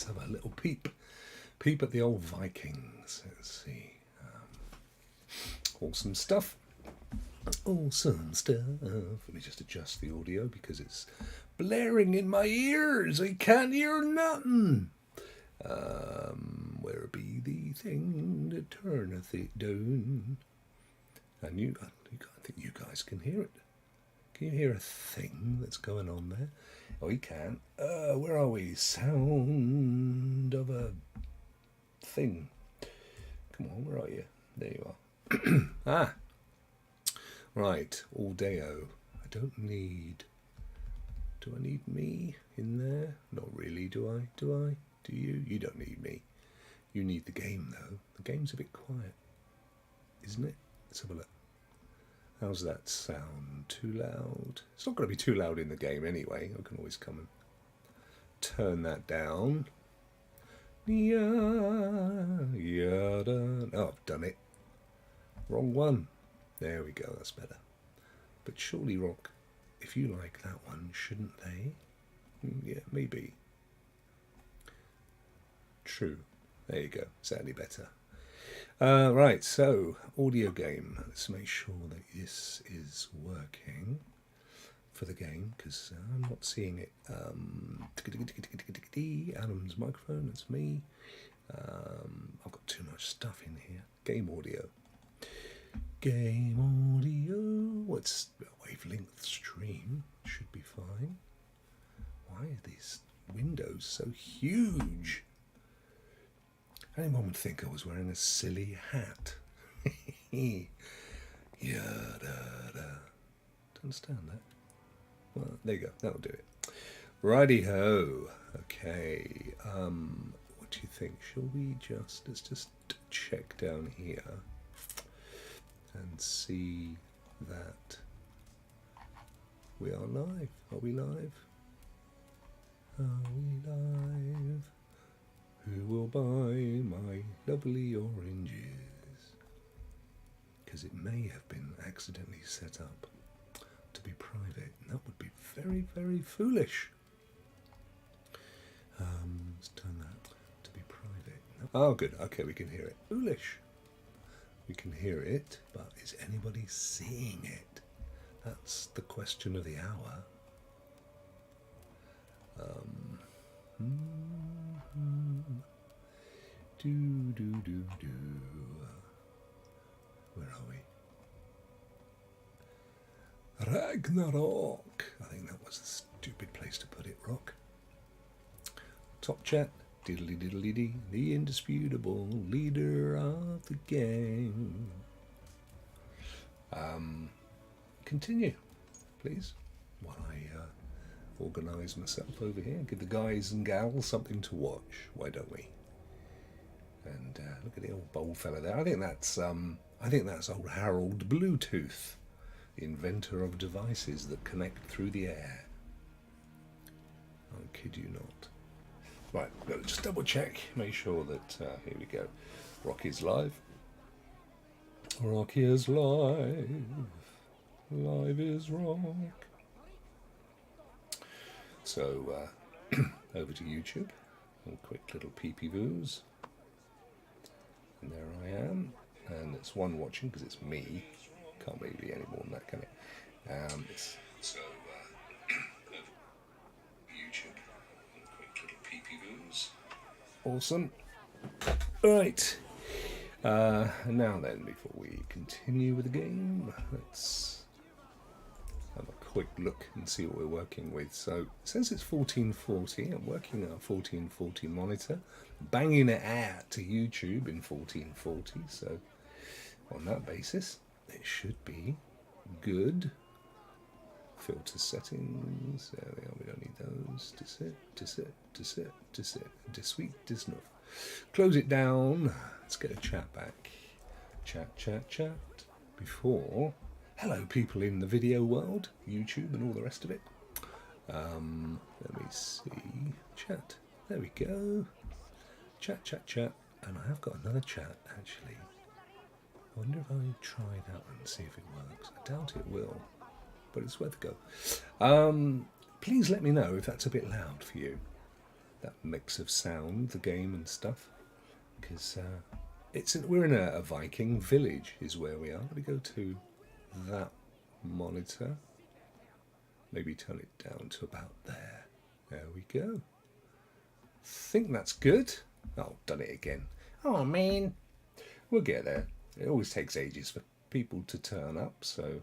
let's have a little peep at the old Vikings. Let's see. Awesome stuff. Awesome stuff. Let me just adjust the audio because it's blaring in my ears. I can't hear nothing. Where be the thing that turneth it down? And I think you guys can hear it. Can you hear a thing that's going on there? Oh, you can. Where are we? Sound of a thing. Come on, where are you? There you are. Ah, right. All-day-o. Do I need me in there? Not really, do I? Do you? You don't need me. You need the game, though. The game's a bit quiet, isn't it? Let's have a look. How's that sound? Too loud? It's not going to be too loud in the game anyway. I can always come and turn that down. Oh, I've done it. Wrong one. There we go, that's better. But surely, Rokk, if you like that one, shouldn't they? Yeah, maybe. True. There you go. Is that any better? Right, so, audio game. Let's make sure that this is working for the game, because I'm not seeing it. Adam's microphone, that's me. I've got too much stuff in here. Game audio. Game audio. What's a wavelength stream? Should be fine. Why are these windows so huge? Anyone would think I was wearing a silly hat. Yeah, don't understand that. Well, there you go. That'll do it. Righty-ho. Okay. What do you think? Shall we let's just check down here and see that we are live. Are we live? Are we live? Who will buy my lovely oranges? Because it may have been accidentally set up to be private. And that would be very, very foolish. Let's turn that to be private. No. Oh, good. Okay, we can hear it. Foolish. We can hear it, but is anybody seeing it? That's the question of the hour. Where are we? Ragnarok. I think that was a stupid place to put it, Rokk. Top chat. Diddly diddly dee. The indisputable leader of the game. Continue, please, while I organise myself over here. Give the guys and gals something to watch. Why don't we? And look at the old bold fella there. I think that's old Harold Bluetooth, the inventor of devices that connect through the air. I kid you not. Right, got to just double check, make sure that here we go. Rokk is live. Rokk is live. Live is Rokk. So over to YouTube. A quick little peepee-voos. And there I am. And it's one watching because it's me. Can't really be any more than that, can it? So YouTube. A quick little peepee-voos. Awesome. Right. Now then, before we continue with the game, let's have a quick look and see what we're working with. So it says it's 1440. I'm working on a 1440 monitor, banging it out to YouTube in 1440. So on that basis, it should be good. Filter settings. There we are. We don't need those. Disweet, disnuff. Close it down. Let's get a chat back. Chat. Before. Hello, people in the video world, YouTube and all the rest of it. Let me see. Chat. There we go. Chat. And I have got another chat, actually. I wonder if I try that one and see if it works. I doubt it will, but it's worth a go. Please let me know if that's a bit loud for you. that mix of sound, the game and stuff, because we're in a Viking village is where we are. Let me go to that monitor. Maybe turn it down to about there. There we go. Think that's good. Oh, done it again. Oh man. We'll get there. It always takes ages for people to turn up, so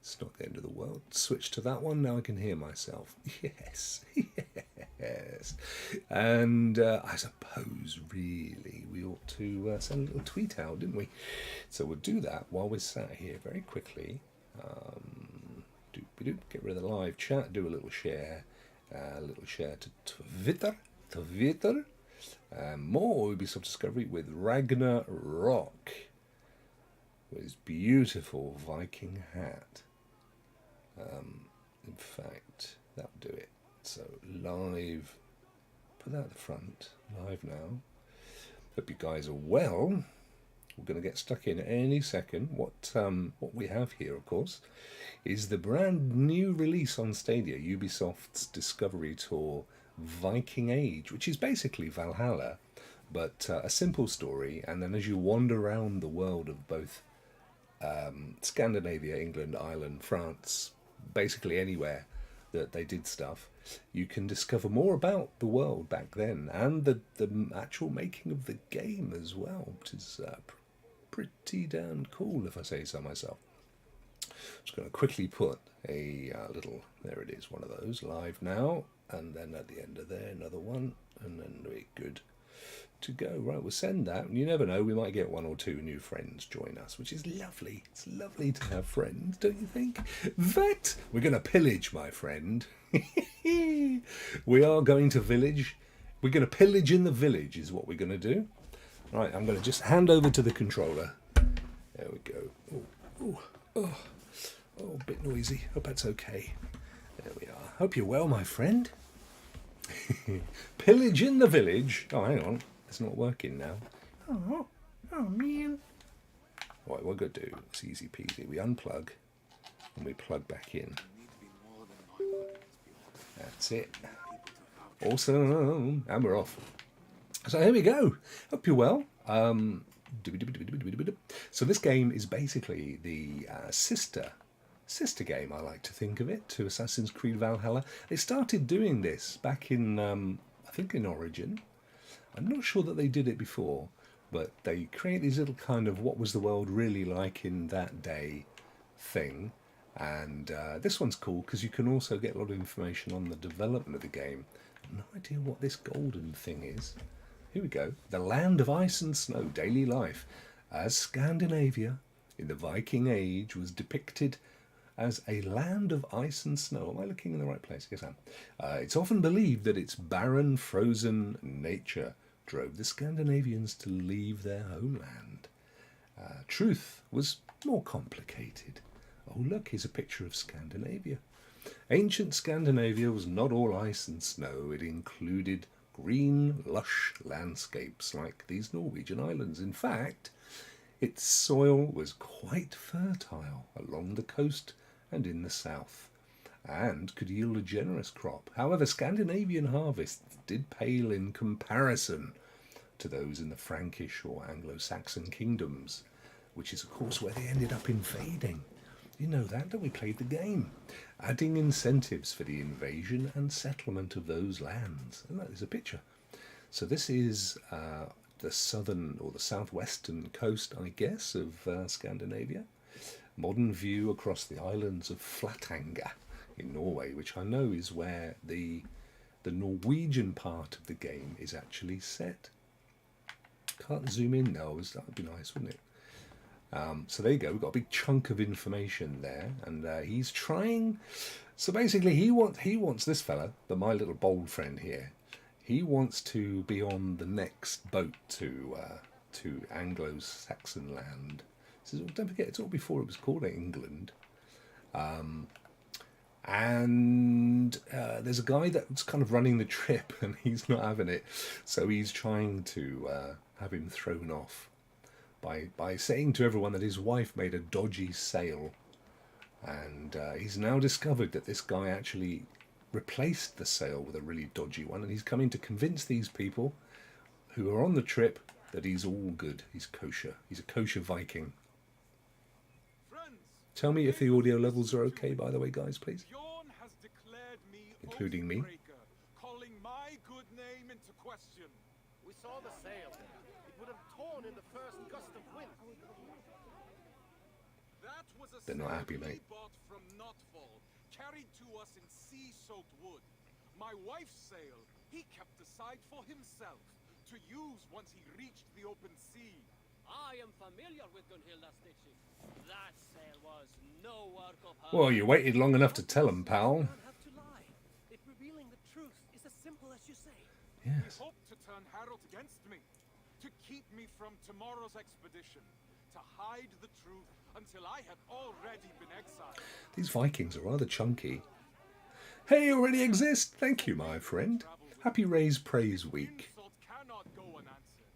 it's not the end of the world. Switch to that one. Now I can hear myself. Yes. Yes. And I suppose, really, we ought to send a little tweet out, didn't we? So we'll do that while we're sat here very quickly. Get rid of the live chat. Do a little share. To Twitter. More Ubisoft Discovery with Ragna-ROKK. With his beautiful Viking hat. In fact, that'll do it. So live, put that at the front, live now. Hope you guys are well. We're going to get stuck in any second. What we have here, of course, is the brand new release on Stadia, Ubisoft's Discovery Tour Viking Age, which is basically Valhalla, but a simple story. And then as you wander around the world of both Scandinavia, England, Ireland, France, basically anywhere that they did stuff, you can discover more about the world back then and the actual making of the game as well, which is pretty damn cool, if I say so myself. I'm just going to quickly put a little, there it is, one of those live now, and then at the end of there another one, and then we're good to go. Right, we'll send that, and you never know, we might get one or two new friends join us, which is lovely. It's lovely to have friends, don't you think? That we're going to pillage, my friend. We are going to village. We're going to pillage in the village is what we're going to do. Right, I'm going to just hand over to the controller. There we go. Oh, a bit noisy. Hope that's okay. There we are. Hope you're well, my friend. Pillage in the village. Oh, hang on. It's not working now. Oh man. What we're going to do, it's easy peasy. We unplug and we plug back in. That's it. Awesome. And we're off. So here we go. Hope you're well. So this game is basically the sister game, I like to think of it, to Assassin's Creed Valhalla. They started doing this back in, I think in Origin. I'm not sure that they did it before, but they create these little kind of what was the world really like in that day thing. And this one's cool because you can also get a lot of information on the development of the game. No idea what this golden thing is. Here we go. The land of ice and snow, daily life. As Scandinavia in the Viking Age was depicted as a land of ice and snow. Am I looking in the right place? Yes, I am. It's often believed that its barren, frozen nature drove the Scandinavians to leave their homeland. Truth was more complicated. Oh, look, here's a picture of Scandinavia. Ancient Scandinavia was not all ice and snow. It included green, lush landscapes like these Norwegian islands. In fact, its soil was quite fertile along the coast and in the south, and could yield a generous crop. However, Scandinavian harvests did pale in comparison to those in the Frankish or Anglo-Saxon kingdoms, which is, of course, where they ended up invading. You know that we played the game, adding incentives for the invasion and settlement of those lands. And that is a picture. So this is the southern or the southwestern coast, I guess, of Scandinavia. Modern view across the islands of Flatanger in Norway, which I know is where the Norwegian part of the game is actually set. Can't zoom in now, that would be nice, wouldn't it? So there you go, we've got a big chunk of information there, and he's trying. So basically, he wants this fella, my little bold friend here. He wants to be on the next boat to Anglo-Saxon land. He says, well, don't forget, it's all before it was called England. And there's a guy that's kind of running the trip, and he's not having it. So he's trying to have him thrown off by saying to everyone that his wife made a dodgy sale. And he's now discovered that this guy actually replaced the sail with a really dodgy one, and he's coming to convince these people who are on the trip that he's all good. He's kosher. He's a kosher Viking. Tell me if the audio levels are okay, by the way, guys, please. Including me. Calling my good name into question. We saw the sail. It would have torn in the first gust of wind. That was a They're not happy, mate. bought from Notfall, carried to us in sea-soaked wood. My wife's sail, he kept aside for himself, to use once he reached the open sea. I am familiar with Gunhilda's stitching. That sail was no work of hers. Well, you waited long enough to tell him, pal. You don't have to lie. If revealing the truth is as simple as you say. Yes. He hoped to turn Harold against me, to keep me from tomorrow's expedition, to hide the truth until I had already been exiled. These Vikings are rather chunky. Hey, already exist. Thank you, my friend. Happy Ray's Praise Week. Insult cannot go unanswered.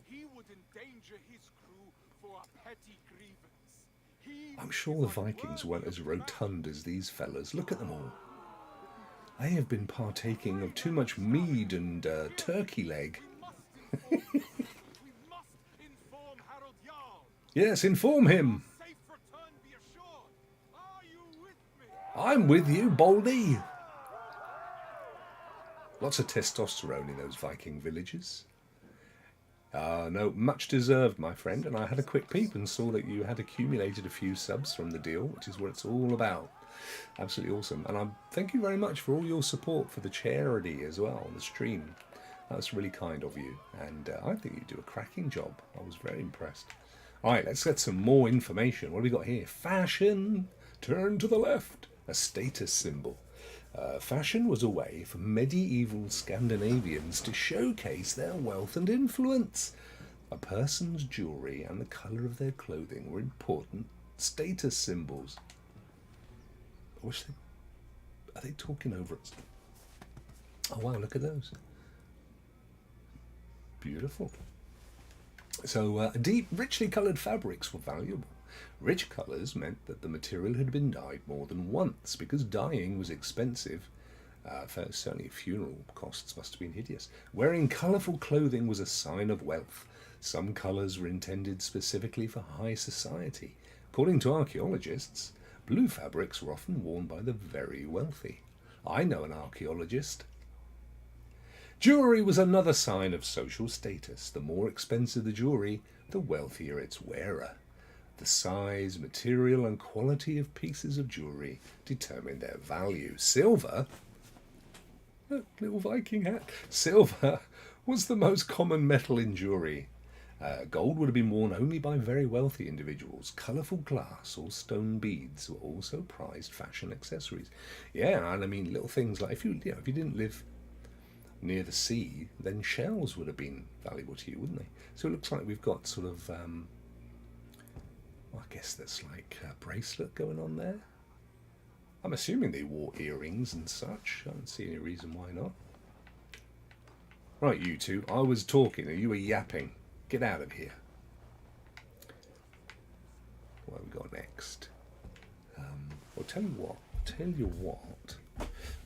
He would endanger his crew for a petty grievance. I'm sure the Vikings weren't as rotund as these fellas. Look at them all. They have been partaking of too much mead and turkey leg. We must inform Harold Jarl. Yes, inform him. Safe return be assured. Are you with me? I'm with you, Baldy. Lots of testosterone in those Viking villages. No, much deserved, my friend. And I had a quick peep and saw that you had accumulated a few subs from the deal, which is what it's all about. Absolutely awesome. And I thank you very much for all your support for the charity as well on the stream. That was really kind of you. And I think you do a cracking job. I was very impressed. All right, let's get some more information. What have we got here? Fashion. Turn to the left. A status symbol. Fashion was a way for medieval Scandinavians to showcase their wealth and influence. A person's jewellery and the colour of their clothing were important status symbols. I wish they... Are they talking over us? Oh wow, look at those. Beautiful. So deep, richly coloured fabrics were valuable. Rich colours meant that the material had been dyed more than once, because dyeing was expensive. Certainly funeral costs must have been hideous. Wearing colourful clothing was a sign of wealth. Some colours were intended specifically for high society. According to archaeologists, blue fabrics were often worn by the very wealthy. I know an archaeologist. Jewellery was another sign of social status. The more expensive the jewellery, the wealthier its wearer. The size, material and quality of pieces of jewellery determined their value. Silver, look, little Viking hat. Silver was the most common metal in jewellery. Gold would have been worn only by very wealthy individuals. Colourful glass or stone beads were also prized fashion accessories. Yeah, and I mean little things like if you didn't live near the sea, then shells would have been valuable to you, wouldn't they? So it looks like we've got sort of I guess that's like a bracelet going on there. I'm assuming they wore earrings and such. I don't see any reason why not. Right, you two. I was talking and you were yapping. Get out of here. What have we got next? Well, tell you what.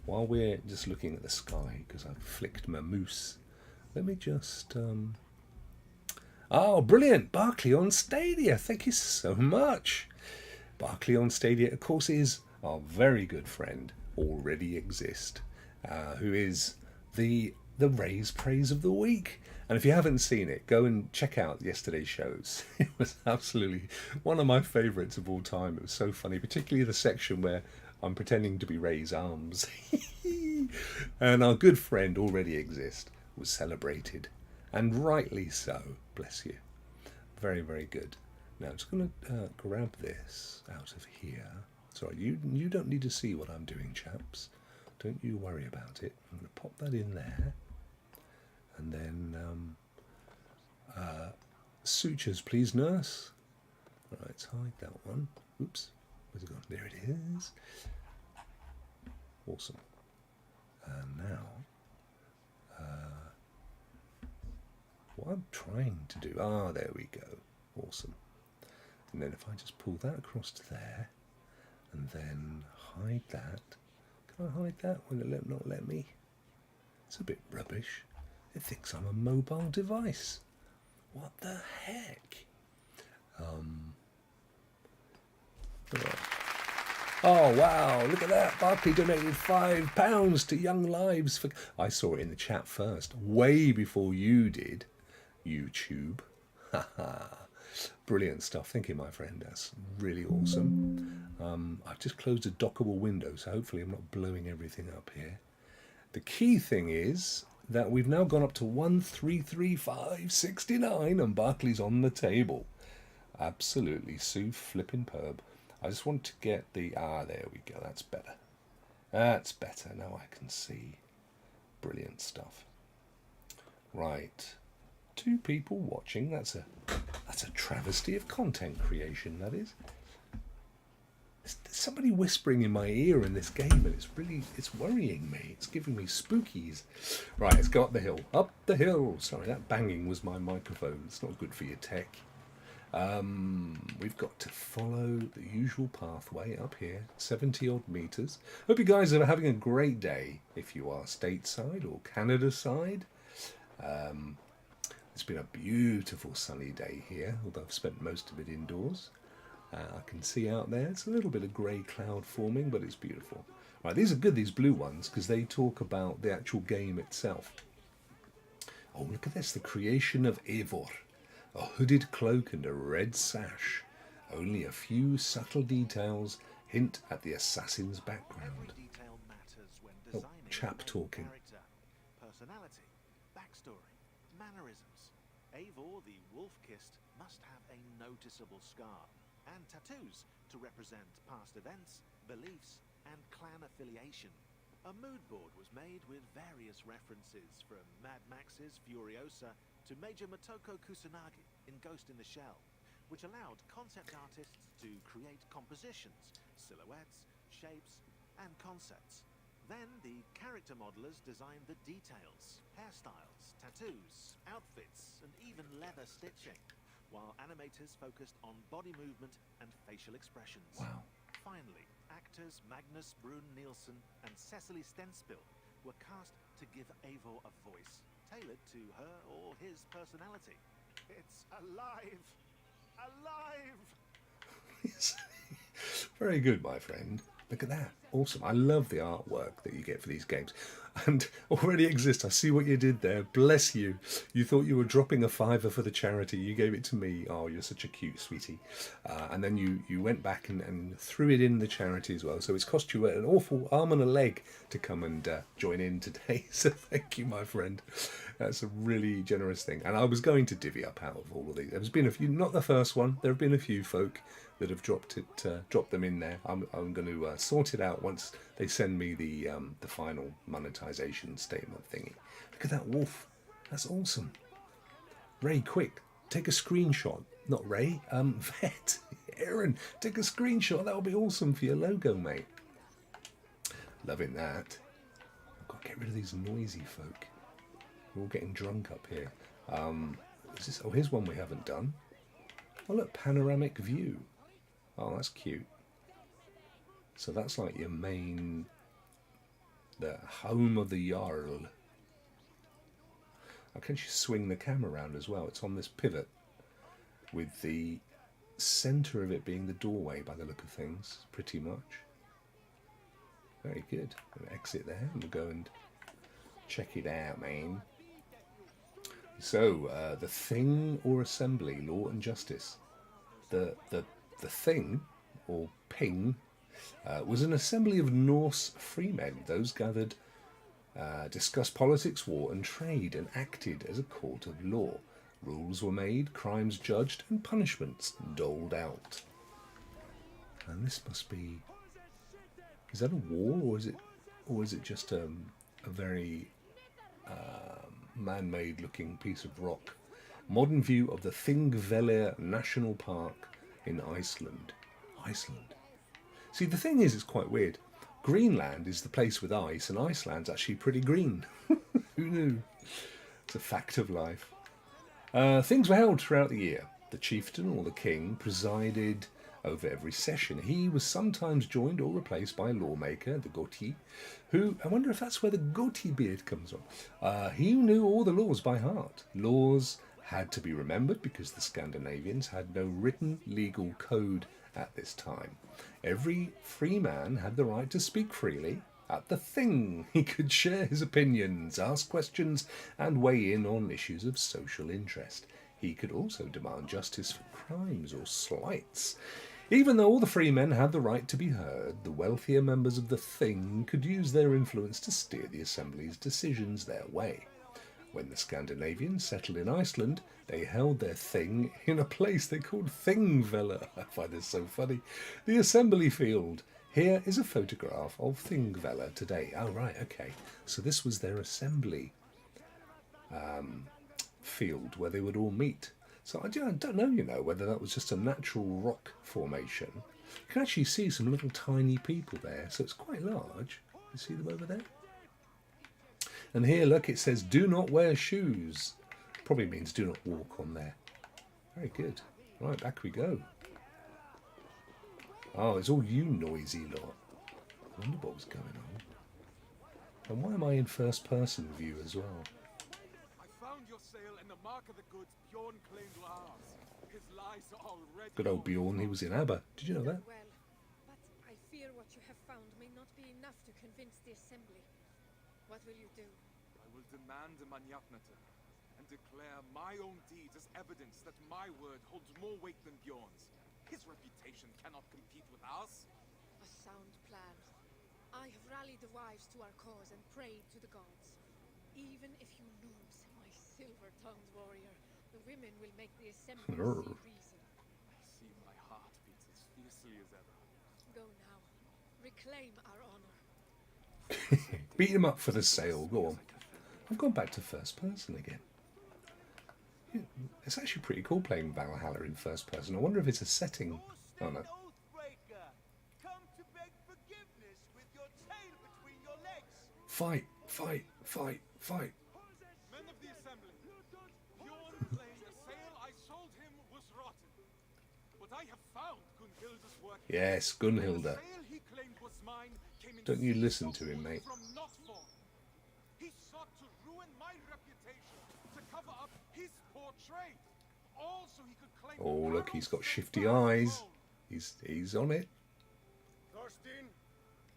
While we're just looking at the sky, because I've flicked my moose, let me just... Oh, brilliant! Barclay on Stadia. Thank you so much. Barclay on Stadia, of course, is our very good friend, Already Exist, who is the Ray's Praise of the Week. And if you haven't seen it, go and check out yesterday's shows. It was absolutely one of my favourites of all time. It was so funny, particularly the section where I'm pretending to be Ray's arms. And our good friend Already Exist was celebrated. And rightly so, bless you. Very, very good. Now I'm just going to grab this out of here. Sorry, you don't need to see what I'm doing, chaps. Don't you worry about it. I'm going to pop that in there. And then, sutures, please, nurse. Right, let's hide that one. Oops, where's it gone? There it is. Awesome. And now, what I'm trying to do, there we go. Awesome. And then if I just pull that across to there, and then hide that. Can Try and hide that. Will it not let me? It's a bit rubbish. It thinks I'm a mobile device. What the heck? Oh wow, look at that. Barclay donated £5 to Young Lives for... I saw it in the chat first, way before you did, YouTube. Haha. Brilliant stuff. Thank you, my friend. That's really awesome. I've just closed a dockable window, so hopefully I'm not blowing everything up here. The key thing is that we've now gone up to 133569 and Barclay's on the table. Absolutely Sue flipping perb. I just want to get the... there we go. That's better. That's better. Now I can see. Brilliant stuff. Right. 2 people watching. That's a travesty of content creation, that is. There's somebody whispering in my ear in this game, and it's worrying me. It's giving me spookies. Right, let's go up the hill. Up the hill. Sorry, that banging was my microphone. It's not good for your tech. We've got to follow the usual pathway up here, 70 odd meters. Hope you guys are having a great day if you are stateside or Canada side. It's been a beautiful sunny day here, although I've spent most of it indoors. I can see out there, it's a little bit of grey cloud forming, but it's beautiful. Right, these are good, these blue ones, because they talk about the actual game itself. Oh, look at this, the creation of Eivor. A hooded cloak and a red sash. Only a few subtle details hint at the assassin's background. Oh, chap talking. Personality, backstory, mannerisms. Eivor the wolf-kissed must have a noticeable scar and tattoos to represent past events, beliefs, and clan affiliation. A mood board was made with various references from Mad Max's Furiosa to Major Motoko Kusanagi in Ghost in the Shell, which allowed concept artists to create compositions, silhouettes, shapes, and concepts. Then the character modelers designed the details, hairstyles, tattoos, outfits, and even leather stitching, while animators focused on body movement and facial expressions. Wow. Finally, actors Magnus Brun Nielsen and Cecily Stenspill were cast to give Eivor a voice, tailored to her or his personality. It's alive! Alive! Very good, my friend. Look at that. Awesome. I love the artwork that you get for these games. And already exists. I see what you did there. Bless you. You thought you were dropping a £5 for the charity. You gave it to me. Oh, you're such a cute sweetie. And then you went back and threw it in the charity as well. So it's cost you an awful arm and a leg to come and join in today. So thank you, my friend. That's a really generous thing. And I was going to divvy up out of all of these. There's been a few, not the first one. There have been a few folk that have dropped them in there. I'm going to sort it out once they send me the final monetization statement thingy. Look at that wolf. That's awesome. Ray, quick, take a screenshot. Not Ray, Vet. Aaron, take a screenshot. That would be awesome for your logo, mate. Loving that. I've got to get rid of these noisy folk. We're all getting drunk up here. Is this? Oh, here's one we haven't done. Oh, look, panoramic view. Oh, that's cute. So that's like your main, the home of the Jarl. How can you swing the camera around as well? It's on this pivot with the centre of it being the doorway by the look of things, pretty much. Very good. We'll exit there and we'll go and check it out, man. So, the Thing or Assembly, Law and Justice. The Thing, or Ping, was an assembly of Norse freemen. Those gathered, discussed politics, war and trade, and acted as a court of law. Rules were made, crimes judged, and punishments doled out. And this must be... Is that a wall, or is it just a very man-made looking piece of rock? Modern view of the Thingvellir National Park in Iceland. Iceland. See, the thing is, it's quite weird. Greenland is the place with ice, and Iceland's actually pretty green. Who knew? It's a fact of life. Things were held throughout the year. The chieftain or the king presided over every session. He was sometimes joined or replaced by a lawmaker, the Gotti, who, I wonder if that's where the Gotti beard comes from. He knew all the laws by heart. Laws had to be remembered because the Scandinavians had no written legal code at this time. Every free man had the right to speak freely at the thing. He could share his opinions, ask questions, and weigh in on issues of social interest. He could also demand justice for crimes or slights. Even though all the free men had the right to be heard, the wealthier members of the thing could use their influence to steer the assembly's decisions their way. When the Scandinavians settled in Iceland, they held their thing in a place they called Thingvellir. I find this so funny. The assembly field. Here is a photograph of Thingvellir today. Oh, right, okay. So this was their assembly field where they would all meet. So I don't know, whether that was just a natural rock formation. You can actually see some little tiny people there, so it's quite large. You see them over there? And here, look, it says, do not wear shoes. Probably means do not walk on there. Very good. Right, back we go. Oh, it's all you noisy lot. I wonder what was going on. And why am I in first person view as well? I found your sale and the mark of the goods Bjorn claimed were ours. His lies are already... Good old Bjorn, he was in ABBA. Did you know that? Well, but I fear what you have found may not be enough to convince the assembly. What will you do? I will demand a Manyapnata and declare my own deeds as evidence that my word holds more weight than Bjorn's. His reputation cannot compete with ours. A sound plan. I have rallied the wives to our cause and prayed to the gods. Even if you lose, my silver-tongued warrior, the women will make the assembly see reason. I see my heart beats as fiercely as ever. Go now. Reclaim our honor. Beat him up for the sale. Go on. I've gone back to first person again. Yeah, it's actually pretty cool playing Valhalla in first person. I wonder if it's a setting. Oh no. Fight, fight, fight, fight. Men of the assembly, Bjorn claimed the sale I sold him was rotten. But I have found Gunhilda's work. Yes, The Gunhilda. sale he claimed was mine came in Don't you sea listen salt to him, wood mate. From Notfall. He sought to ruin my reputation, to cover up his poor trade. All so he could claim Oh, look, he's got Harald's shifty throne. eyes. He's on it. Thorstein,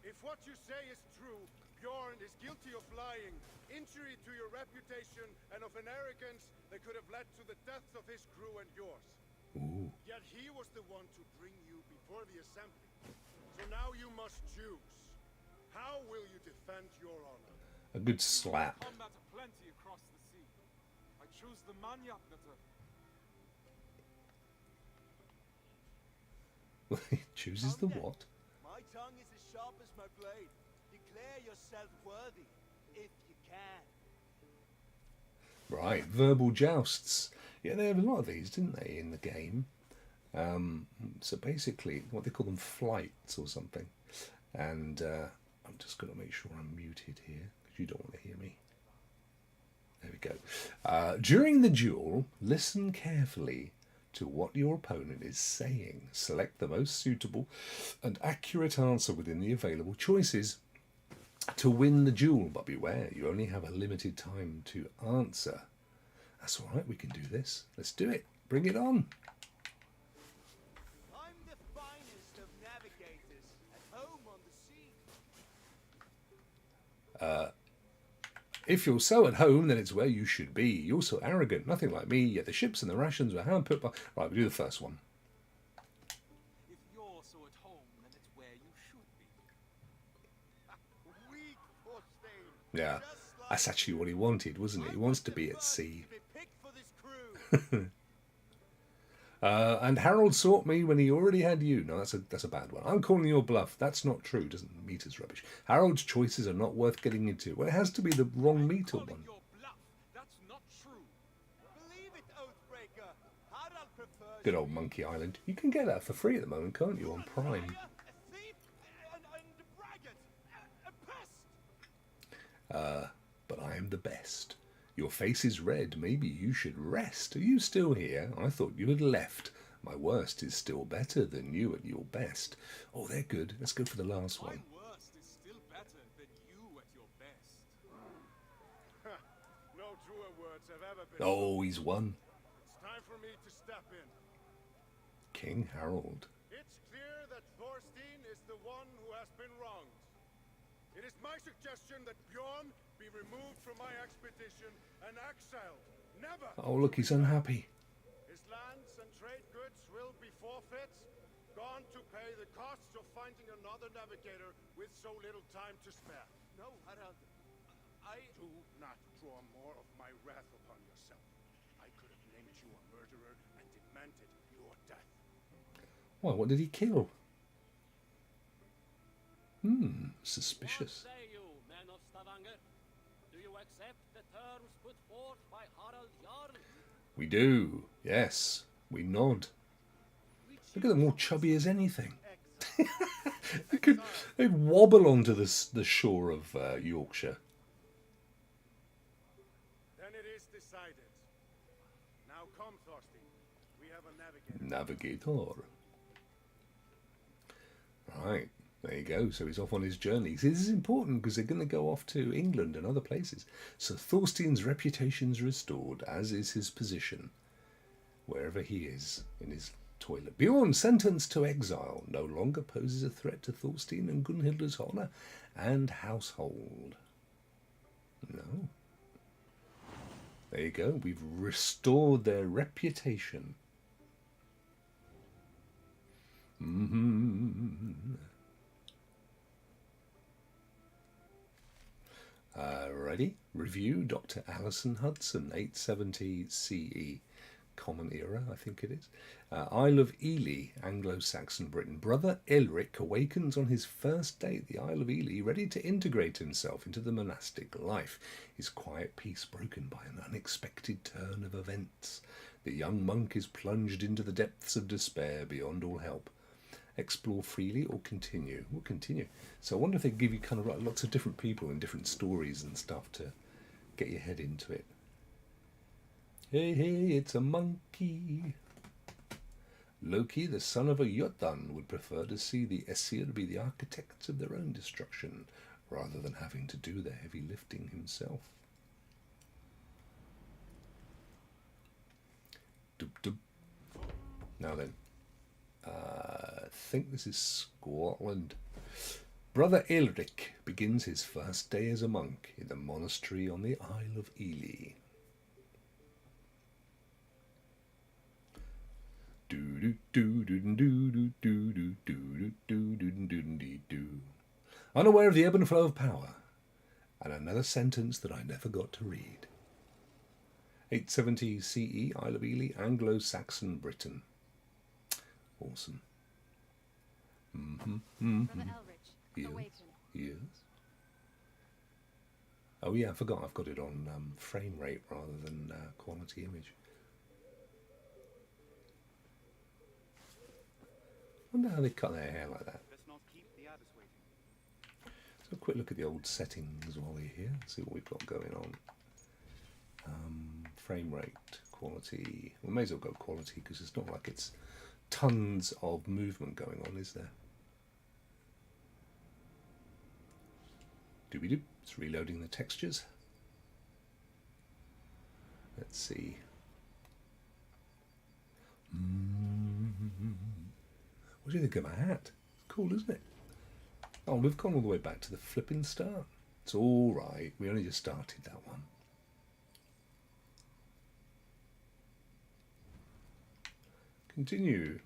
if what you say is true, Bjorn is guilty of lying, injury to your reputation, and of an arrogance that could have led to the deaths of his crew and yours. Ooh. Yet he was the one to bring you before the assembly. So now you must choose. How will you defend your honor? A good slap. Combat aplenty across the sea. I choose the Manyapnata. He chooses the what? My tongue is as sharp as my blade. Declare yourself worthy, if you can. Right, verbal jousts. Yeah, they have a lot of these, didn't they, in the game? So basically, what they call them, flights or something. And I'm just going to make sure I'm muted here, because you don't want to hear me. There we go. During the duel, listen carefully to what your opponent is saying. Select the most suitable and accurate answer within the available choices to win the duel. But beware, you only have a limited time to answer. That's all right, we can do this. Let's do it. Bring it on. I'm the finest of navigators, at home on the sea. If you're so at home, then it's where you should be. You're so arrogant, nothing like me, yet the ships and the rations were hand put by... Right, we'll do the first one. If you're so at home, then it's where you should be. Weak Thorstein. Yeah, that's actually what he wanted, wasn't it? He wants to be at sea. To be picked for this crew. And Harold sought me when he already had you. No, that's a bad one. I'm calling your bluff. That's not true. Doesn't meet as rubbish. Harold's choices are not worth getting into. Well, it has to be the wrong meter Calling one. your bluff. That's not true. Believe it, Oathbreaker. Harald prefers Good old Monkey Island. You can get that for free at the moment, can't you, on Prime? a thief and a braggart, a pest. But I am the best. Your face is red. Maybe you should rest. Are you still here? I thought you had left. My worst is still better than you at your best. Oh, they're good. Let's go for the last My one. worst is still better than you at your best. No truer words have ever been. Oh, he's won. It's time for me to step in. King Harold. It's clear that Thorstein is the one who has been wronged. It is my suggestion that Bjorn be removed from my expedition and exiled. Never! Oh, look, he's unhappy. His lands and trade goods will be forfeit, gone to pay the costs of finding another navigator with so little time to spare. No, Harald. Do not draw more of my wrath upon yourself. I could have named you a murderer and demanded your death. Why, what did he kill? Suspicious. What say you, men of Stavanger? Do you accept the terms put forth by Harald Jarl? We do. Yes, we nod. Look at them, all chubby as anything. They'd wobble onto the shore of Yorkshire. Then it is decided. Now come, Thorstein. We have a navigator. Navigator. Right, there you go. So he's off on his journey. See, this is important because they're going to go off to England and other places. So Thorstein's reputation's restored, as is his position, wherever he is in his toilet. Bjorn, sentenced to exile, no longer poses a threat to Thorstein and Gunhilda's honour and household. No. There you go. We've restored their reputation. Ready? Review Dr. Alison Hudson, 870 CE. Common Era, I think it is. Isle of Ely, Anglo-Saxon Britain. Brother Elric awakens on his first day at the Isle of Ely, ready to integrate himself into the monastic life. His quiet peace broken by an unexpected turn of events. The young monk is plunged into the depths of despair beyond all help. Explore freely or continue? We'll continue. So I wonder if they give you kind of like lots of different people and different stories and stuff to get your head into it. Hey, hey, it's a monkey. Loki, the son of a Jotun, would prefer to see the Aesir be the architects of their own destruction, rather than having to do the heavy lifting himself. Dub, dub. Now then, I think this is Scotland. Brother Elric begins his first day as a monk in the monastery on the Isle of Ely. Unaware of the ebb and flow of power, and another sentence that I never got to read. 870 CE, Isle of Ely, Anglo-Saxon Britain. Awesome. Brother Elrich, Yes. awaken. Yes. Oh yeah, I forgot. I've got it on frame rate rather than quality image. I wonder how they cut their hair like that. Let's not keep the others waiting. So a quick look at the old settings while we're here. See what we've got going on. Frame rate, quality. We may as well go quality because it's not like it's tons of movement going on, is there? Doobie-doop. It's reloading the textures. Let's see. What do you think of my hat? Cool, isn't it? Oh, we've gone all the way back to the flipping start. It's all right. We only just started that one. Continue.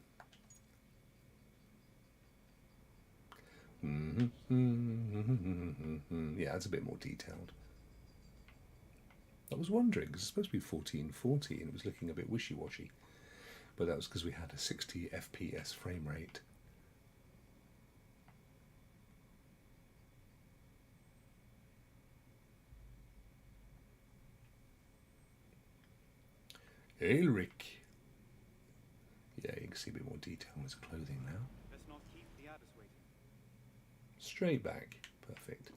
Yeah, it's a bit more detailed. I was wondering, because it's supposed to be 1440 and it was looking a bit wishy-washy. But that was because we had a 60 FPS frame rate. Elric. Yeah, you can see a bit more detail on his clothing now. Let's not keep the others waiting. Straight back. Perfect.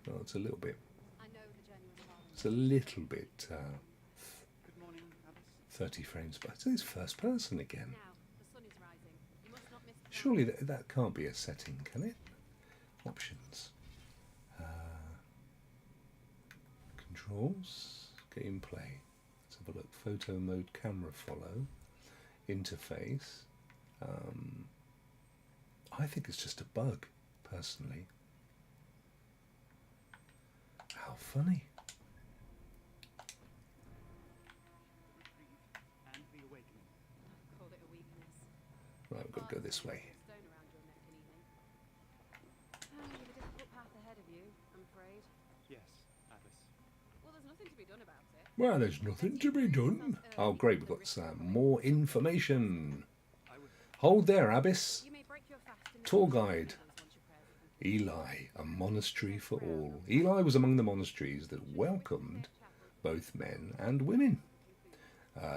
Oh, it's a little bit. I know the genuine father. It's a little bit Good morning, Alice. 30 frames, but it's first person again. Now, the sun is rising. You must not miss the Surely that can't be a setting, can it? Options. Controls. Gameplay. Let's have a look. Photo mode, camera follow. Interface. I think it's just a bug, personally. How funny. And the awakening. call it a weakness. Right, we've got to go this way. Stone around your neck and evening. You have a difficult path ahead of you, I'm afraid. Yes, Alice. Well, there's nothing to be done about it. Well, there's nothing to be done. Oh, great, we've got some more information. Hold there, Abyss. You may break your fast and Tour guide. once your prayers are complete. Eli, a monastery for all. Eli was among the monasteries that welcomed both men and women.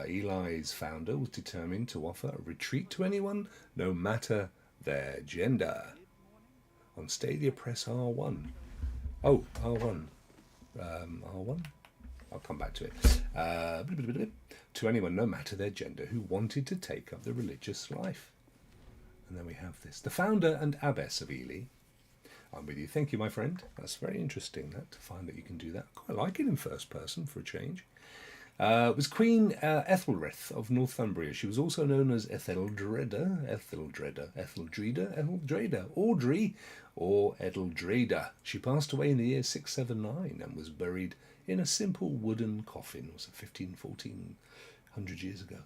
Eli's founder was determined to offer a retreat to anyone, no matter their gender. On Stadia, press R1. Oh, R1. R1? I'll come back to it. To anyone, no matter their gender, who wanted to take up the religious life. And then we have this. The founder and abbess of Ely. I'm with you. Thank you, my friend. That's very interesting, that, to find that you can do that. Quite like it in first person for a change. It was Queen Ethelred of Northumbria. She was also known as Etheldreda, Audrey, or Etheldreda. She passed away in the year 679 and was buried in a simple wooden coffin. Was it 1400 years ago?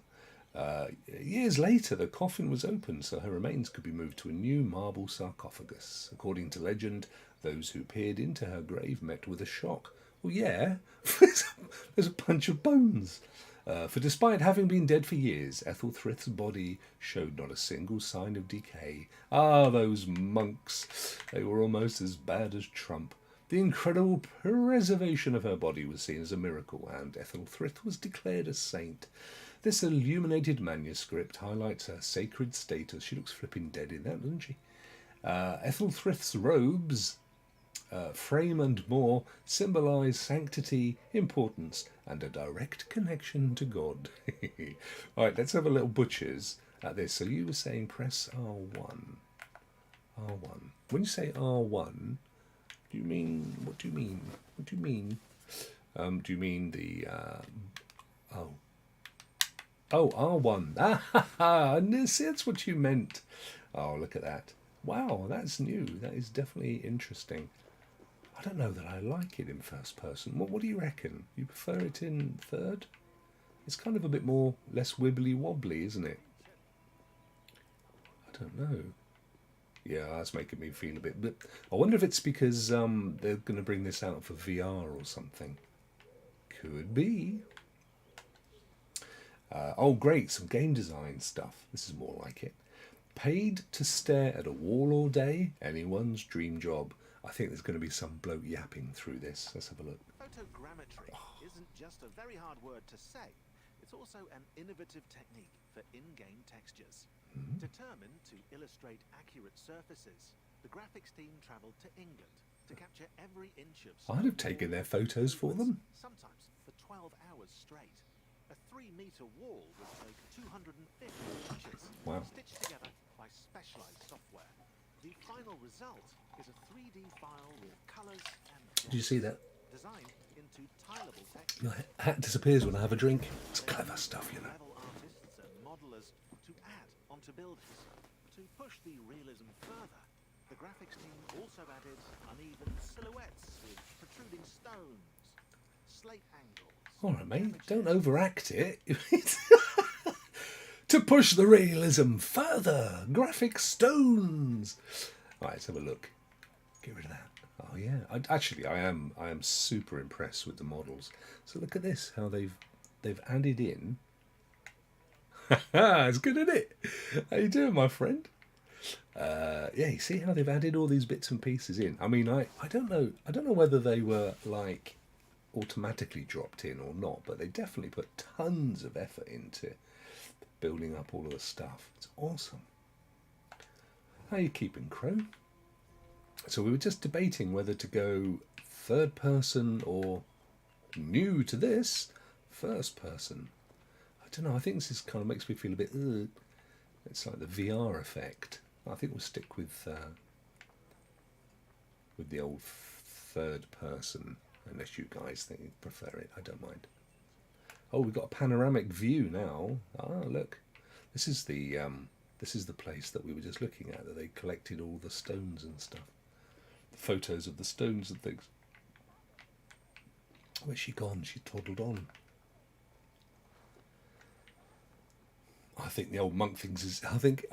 Years later, the coffin was opened so her remains could be moved to a new marble sarcophagus. According to legend, those who peered into her grave met with a shock. Well, yeah, there's a bunch of bones. For despite having been dead for years, Ethelthryth's body showed not a single sign of decay. Ah, those monks! They were almost as bad as Trump. The incredible preservation of her body was seen as a miracle, and Ethelthryth was declared a saint. This illuminated manuscript highlights her sacred status. She looks flipping dead in that, doesn't she? Ethelthryth's robes, frame and more, symbolise sanctity, importance, and a direct connection to God. Right, let's have a little butchers at this. So you were saying press R1. R1. When you say R1, do you mean, what do you mean? What do you mean? Do you mean the, Oh, R1. Ah, see, that's what you meant. Oh, look at that. Wow, that's new. That is definitely interesting. I don't know that I like it in first person. What do you reckon? You prefer it in third? It's kind of a bit more, less wibbly wobbly, isn't it? I don't know. Yeah, that's making me feel a bit... But I wonder if it's because they're going to bring this out for VR or something. Could be. Oh, great, some game design stuff. This is more like it. Paid to stare at a wall all day? Anyone's dream job. I think there's going to be some bloke yapping through this. Let's have a look. Photogrammetry isn't just a very hard word to say. It's also an innovative technique for in-game textures. Determined to illustrate accurate surfaces, the graphics team travelled to England to capture every inch of... I'd have taken their photos for them. Sometimes for 12 hours straight. A 3-metre wall would take 250 inches, Wow. stitched together by specialised software. The final result is a 3D file with colours and Did you see that? designed into tileable textures. My hat disappears when I have a drink. It's clever stuff, you know. Level artists and modelers to add onto buildings. To push the realism further, the graphics team also added uneven silhouettes with protruding stones, slate angles. All right, mate, don't overact it. To push the realism further, graphic stones. All right, let's have a look. Get rid of that. Oh yeah, I am super impressed with the models. So look at this, how they've added in. It's good, isn't it? How you doing, my friend? Yeah, you see how they've added all these bits and pieces in. I mean, I don't know whether they were like automatically dropped in or not, but they definitely put tons of effort into building up all of the stuff. It's awesome. How you keeping, Crow? So we were just debating whether to go third person or, new to this, first person. I don't know. I think this is kind of makes me feel a bit. Ugh. It's like the VR effect. I think we'll stick with the old third person, unless you guys think you prefer it. I don't mind. Oh, we've got a panoramic view now. Ah, look, this is the place that we were just looking at. That they collected all the stones and stuff, the photos of the stones and things. Where's she gone? She toddled on. I think the old monk thinks is. I think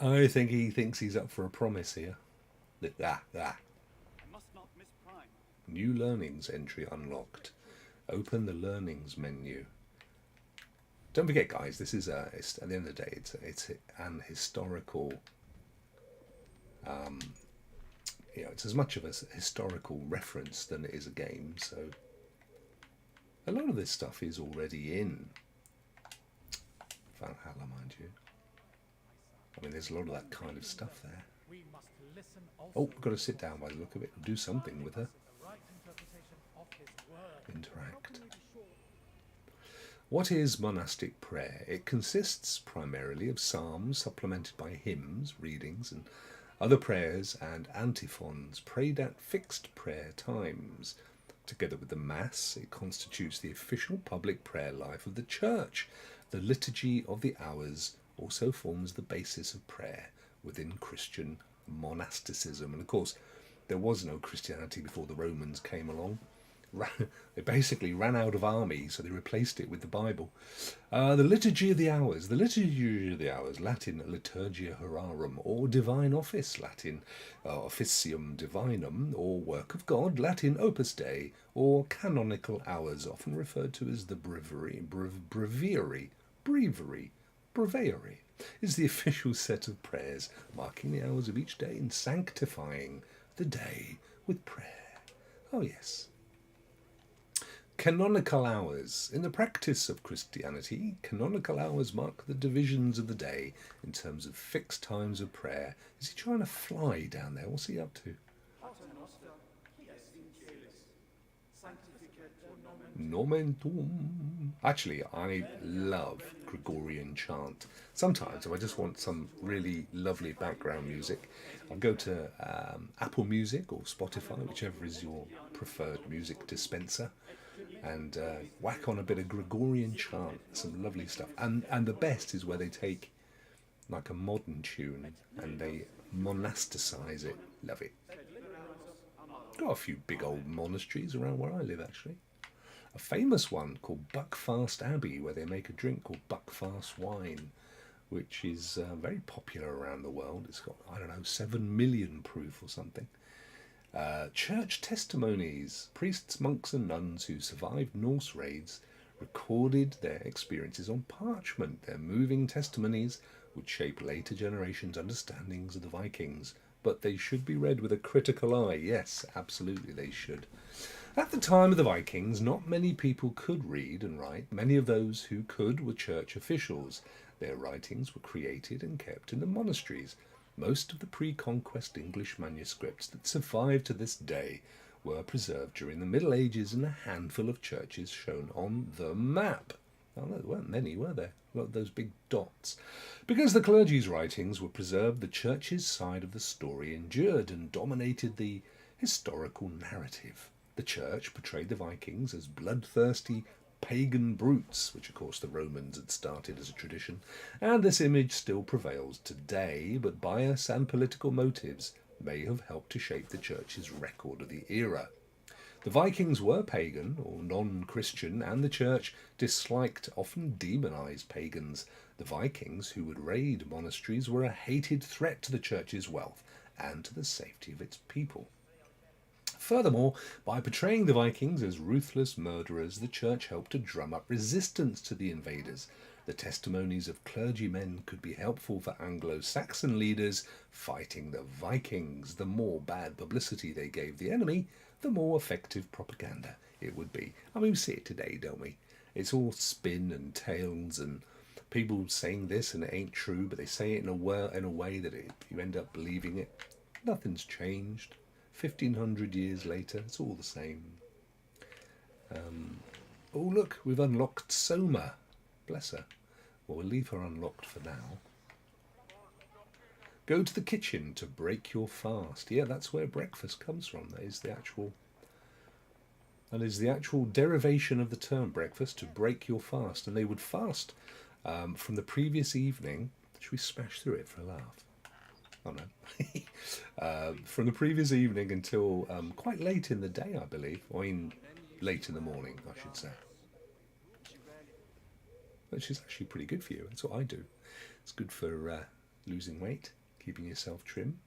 he thinks he's up for a promise here. Ah. I must not miss Prime. New learnings entry unlocked. Open the learnings menu. Don't forget, guys. This is at the end of the day, it's an historical. It's as much of a historical reference than it is a game. So a lot of this stuff is already in Valhalla, mind you. I mean, there's a lot of that kind of stuff there. Oh, we've got to sit down by the look of it and do something with her. Interact. What is monastic prayer? It consists primarily of psalms supplemented by hymns, readings, and other prayers and antiphons prayed at fixed prayer times. Together with the Mass, it constitutes the official public prayer life of the Church. The Liturgy of the Hours also forms the basis of prayer within Christian monasticism. And of course, there was no Christianity before the Romans came along. They basically ran out of army, so they replaced it with the Bible. The Liturgy of the Hours. The Liturgy of the Hours, Latin Liturgia Horarum, or Divine Office, Latin Officium Divinum, or Work of God, Latin Opus Dei, or Canonical Hours, often referred to as the Breviary, is the official set of prayers, marking the hours of each day and sanctifying the day with prayer. Oh yes. Canonical hours. In the practice of Christianity, canonical hours mark the divisions of the day in terms of fixed times of prayer. Is he trying to fly down there? What's he up to? Nomentum. Actually, I love Gregorian chant. Sometimes, if I just want some really lovely background music, I'll go to Apple Music or Spotify, whichever is your preferred music dispenser, and whack on a bit of Gregorian chant. Some lovely stuff. And the best is where they take like a modern tune and they monasticize it. Love it. Got a few big old monasteries around where I live, actually. A famous one called Buckfast Abbey, where they make a drink called Buckfast wine, which is very popular around the world. It's got, 7 million proof or something. Church testimonies. Priests, monks and nuns who survived Norse raids recorded their experiences on parchment. Their moving testimonies would shape later generations' understandings of the Vikings, but they should be read with a critical eye. Yes, absolutely they should. At the time of the Vikings, not many people could read and write. Many of those who could were church officials. Their writings were created and kept in the monasteries. Most of the pre-conquest English manuscripts that survive to this day were preserved during the Middle Ages in a handful of churches shown on the map. Oh, there weren't many, were there? Look at those big dots. Because the clergy's writings were preserved, the church's side of the story endured and dominated the historical narrative. The church portrayed the Vikings as bloodthirsty pagan brutes, which of course the Romans had started as a tradition, and this image still prevails today, but bias and political motives may have helped to shape the church's record of the era. The Vikings were pagan or non-Christian, and the church disliked, often demonized pagans. The Vikings, who would raid monasteries, were a hated threat to the church's wealth and to the safety of its people. Furthermore, by portraying the Vikings as ruthless murderers, the church helped to drum up resistance to the invaders. The testimonies of clergymen could be helpful for Anglo-Saxon leaders fighting the Vikings. The more bad publicity they gave the enemy, the more effective propaganda it would be. I mean, we see it today, don't we? It's all spin and tales and people saying this and it ain't true, but they say it in a way that you end up believing it. Nothing's changed. 1,500 years later, it's all the same. Oh, look, we've unlocked Soma. Bless her. Well, we'll leave her unlocked for now. Go to the kitchen to break your fast. Yeah, that's where breakfast comes from. That is the actual derivation of the term breakfast, to break your fast. And they would fast from the previous evening. Should we smash through it for a laugh? Oh no. From the previous evening until quite late in the day, I believe. Or late in the morning, I should say. Which is actually pretty good for you. That's what I do. It's good for losing weight, keeping yourself trim.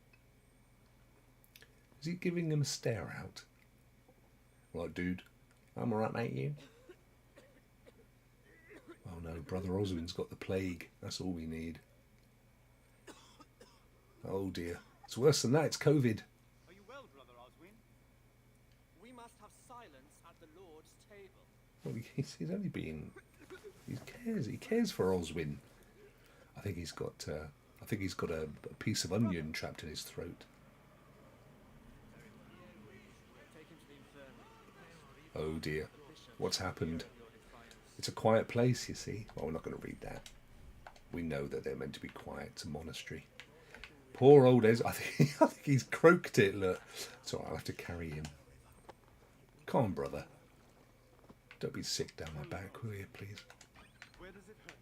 Is he giving him a stare out? Right, dude. I'm alright, mate, you? Oh no, Brother Oswin's got the plague. That's all we need. Oh dear. It's worse than that, it's COVID. Are you well, Brother Oswin? We must have silence at the Lord's table. Well, he's only being... He cares for Oswin. I think he's got a piece of onion trapped in his throat. Take him to the infirmary. Oh dear. What's happened? It's a quiet place, you see. Well, we're not going to read that. We know that they're meant to be quiet. It's a monastery. Poor old Ez. I think he's croaked it, look. It's alright, I'll have to carry him. Come on, brother. Don't be sick down my back, will you, please? Where does it hurt?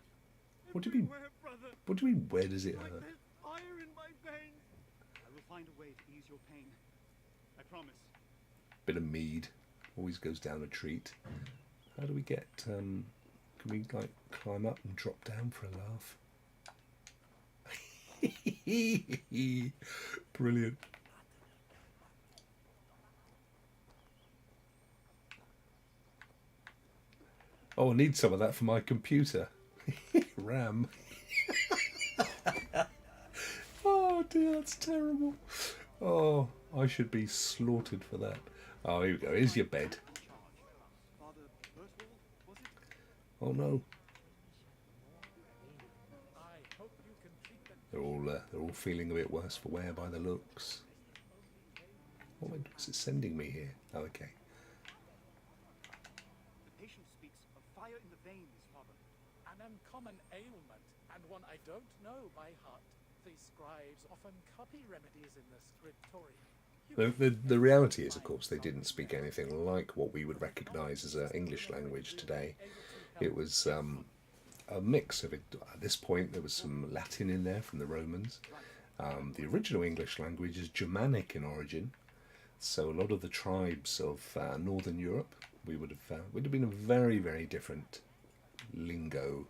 What do you mean? What do you mean, where does it hurt? Fire in my veins. I will find a way to ease your pain. I promise. Bit of mead. Always goes down a treat. How do we get... can we, like, climb up and drop down for a laugh? Brilliant. Oh, I need some of that for my computer. RAM. Oh dear, that's terrible. Oh, I should be slaughtered for that. Oh, here we go. Here's your bed. Father Bertwald, was it? Oh no. I hope you can treat them. They're all feeling a bit worse for wear by the looks. What was it sending me here? Oh, okay. The patient speaks of fire in the veins, Father. An uncommon ailment, and one I don't know by heart. The scribes often copy remedies in the scriptorium. The reality is, of course, they didn't speak anything like what we would recognise as an English language today. It was a mix of it. At this point, there was some Latin in there from the Romans. The original English language is Germanic in origin, so a lot of the tribes of Northern Europe, would have been a very, very different lingo.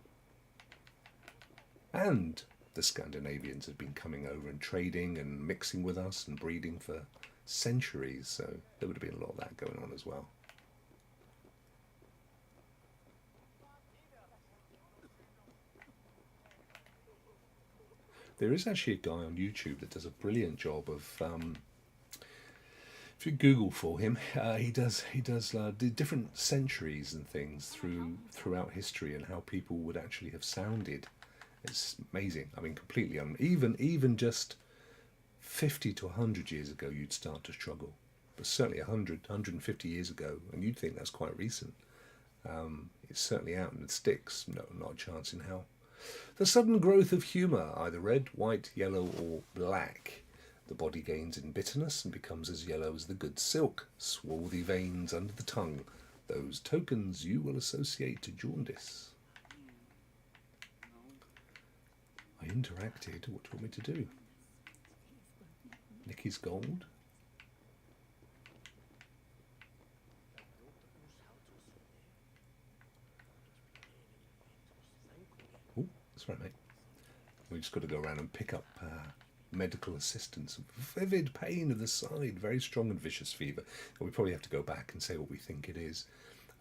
And the Scandinavians had been coming over and trading and mixing with us and breeding for centuries, so there would have been a lot of that going on as well. There is actually a guy on YouTube that does a brilliant job of, if you Google for him, he does the different centuries and things throughout history and how people would actually have sounded. It's amazing. I mean, completely even just 50 to 100 years ago, you'd start to struggle. But certainly 150 years ago, and you'd think that's quite recent. It's certainly out and it sticks. No, not a chance in hell. The sudden growth of humour, either red, white, yellow or black. The body gains in bitterness and becomes as yellow as the good silk. Swarthy veins under the tongue. Those tokens you will associate to jaundice. I interacted. What do you want me to do? Nicky's gold. Oh, that's right, mate. We just got to go around and pick up medical assistance. Vivid pain of the side, very strong and vicious fever. And we probably have to go back and say what we think it is.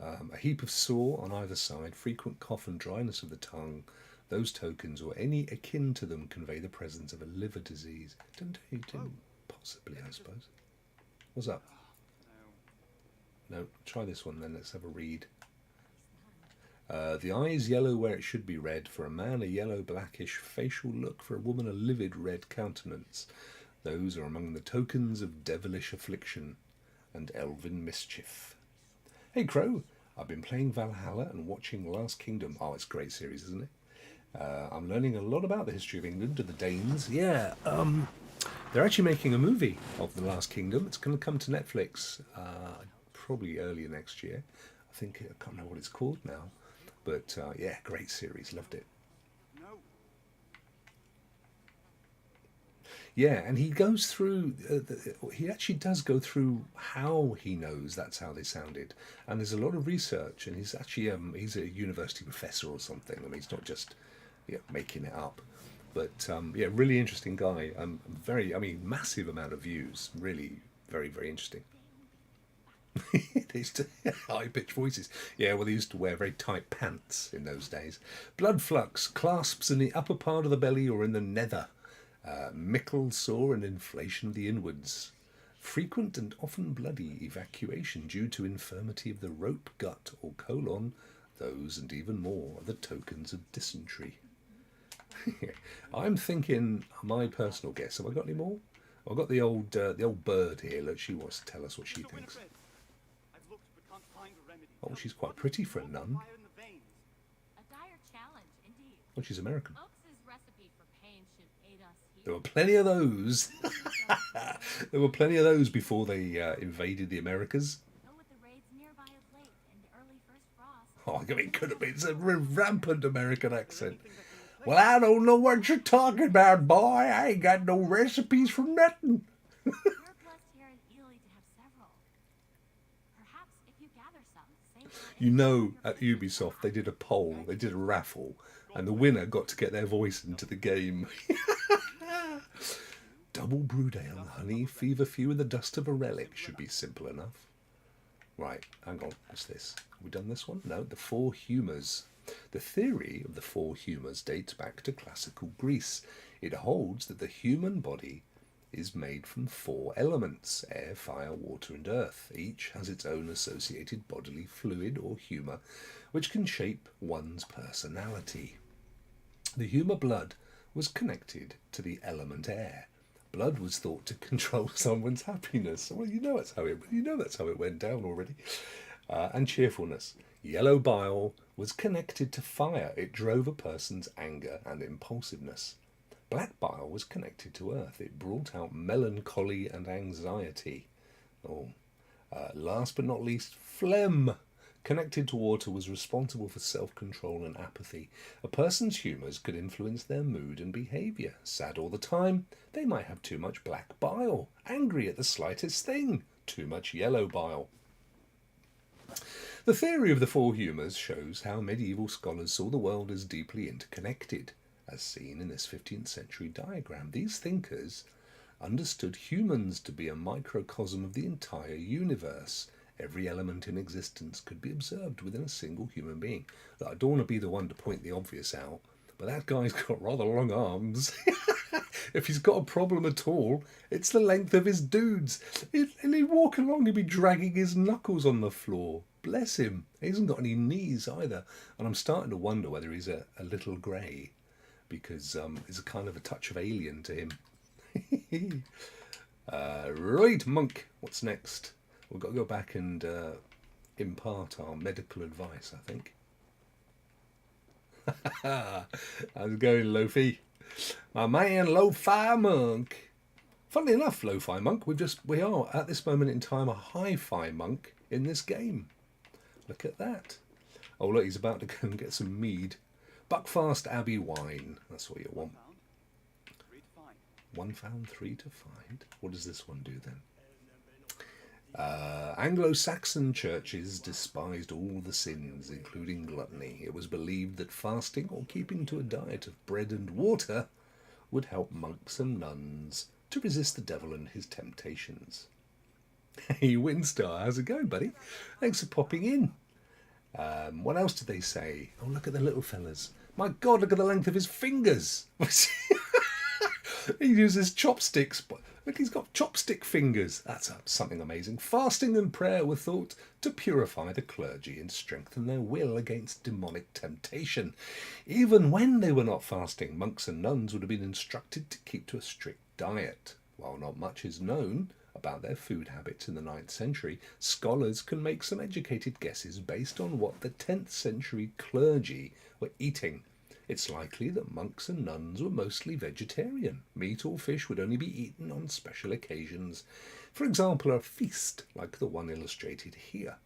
A heap of sore on either side, frequent cough and dryness of the tongue. Those tokens or any akin to them convey the presence of a liver disease. Didn't possibly, I suppose. What's up? No, try this one then. Let's have a read. The eye is yellow where it should be red. For a man, a yellow blackish facial look. For a woman, a livid red countenance. Those are among the tokens of devilish affliction and elven mischief. Hey Crow, I've been playing Valhalla and watching Last Kingdom. Oh, it's a great series, isn't it? I'm learning a lot about the history of England and the Danes. Yeah, they're actually making a movie of The Last Kingdom. It's going to come to Netflix probably earlier next year. I think, I can't remember what it's called now. But yeah, great series. Loved it. No. Yeah, and he goes through. He actually does go through how he knows that's how they sounded, and there's a lot of research. And he's actually he's a university professor or something. I mean, he's not just making it up. But yeah, really interesting guy. Massive amount of views. Really, very, very interesting. They used to high-pitched voices. Yeah, well, they used to wear very tight pants in those days. Blood flux, clasps in the upper part of the belly or in the nether. Mickle sore and inflation of the inwards. Frequent and often bloody evacuation due to infirmity of the rope gut or colon. Those and even more are the tokens of dysentery. I'm thinking, my personal guess, have I got any more? I've got the old bird here. Look, she wants to tell us what she thinks. I've looked but can't find a remedy. Oh, she's quite pretty for a nun. Fire in the veins. A dire challenge, indeed. Oh, she's American. Oakes' recipe for pain should aid us here. There were plenty of those. There were plenty of those before they invaded the Americas. Go with the raids nearby of late and early first frost. Oh, I mean, it could have been a rampant American accent. Well, I don't know what you're talking about, boy. I ain't got no recipes for nothing. You're blessed here in Ely to have several. Perhaps if you gather some, save for You know, at Ubisoft, they did a poll, they did a raffle, and the winner got to get their voice into the game. Double brewed ale, honey, feverfew, and the dust of a relic should be simple enough. Right, hang on, what's this? Have we done this one? No, the four humours. The theory of the four humours dates back to classical Greece. It holds that the human body is made from four elements: air, fire, water, and earth. Each has its own associated bodily fluid or humour, which can shape one's personality. The humour blood was connected to the element air. Blood was thought to control someone's happiness. Well, you know that's how it went down already. And cheerfulness. Yellow bile was connected to fire. It drove a person's anger and impulsiveness. Black bile was connected to earth. It brought out melancholy and anxiety. Last but not least, phlegm. Connected to water was responsible for self-control and apathy. A person's humours could influence their mood and behaviour. Sad all the time, they might have too much black bile. Angry at the slightest thing, too much yellow bile. The theory of the four humours shows how medieval scholars saw the world as deeply interconnected, as seen in this 15th century diagram. These thinkers understood humans to be a microcosm of the entire universe. Every element in existence could be observed within a single human being. I don't want to be the one to point the obvious out, but that guy's got rather long arms. If he's got a problem at all, it's the length of his dudes. And he'd walk along, he'd be dragging his knuckles on the floor. Bless him. He hasn't got any knees either. And I'm starting to wonder whether he's a little grey, because there's a kind of a touch of alien to him. Right, Monk, what's next? We've got to go back and impart our medical advice, I think. How's it going, Lofi? My man, Lo-Fi Monk. Funnily enough, Lo-Fi Monk, we are at this moment in time a hi-fi monk in this game. Look at that. Oh, look, he's about to go and get some mead. Buckfast Abbey wine. That's what you want. 3 to 5. 1 found, 3 to find. What does this one do then? Anglo-Saxon churches despised all the sins, including gluttony. It was believed that fasting or keeping to a diet of bread and water would help monks and nuns to resist the devil and his temptations. Hey, Winstar, how's it going, buddy? Thanks for popping in. What else did they say? Oh, look at the little fellas. My God, look at the length of his fingers. He uses chopsticks. Look, he's got chopstick fingers. That's something amazing. Fasting and prayer were thought to purify the clergy and strengthen their will against demonic temptation. Even when they were not fasting, monks and nuns would have been instructed to keep to a strict diet. While not much is known about their food habits in the 9th century, scholars can make some educated guesses based on what the 10th century clergy were eating. It's likely that monks and nuns were mostly vegetarian. Meat or fish would only be eaten on special occasions. For example, a feast like the one illustrated here.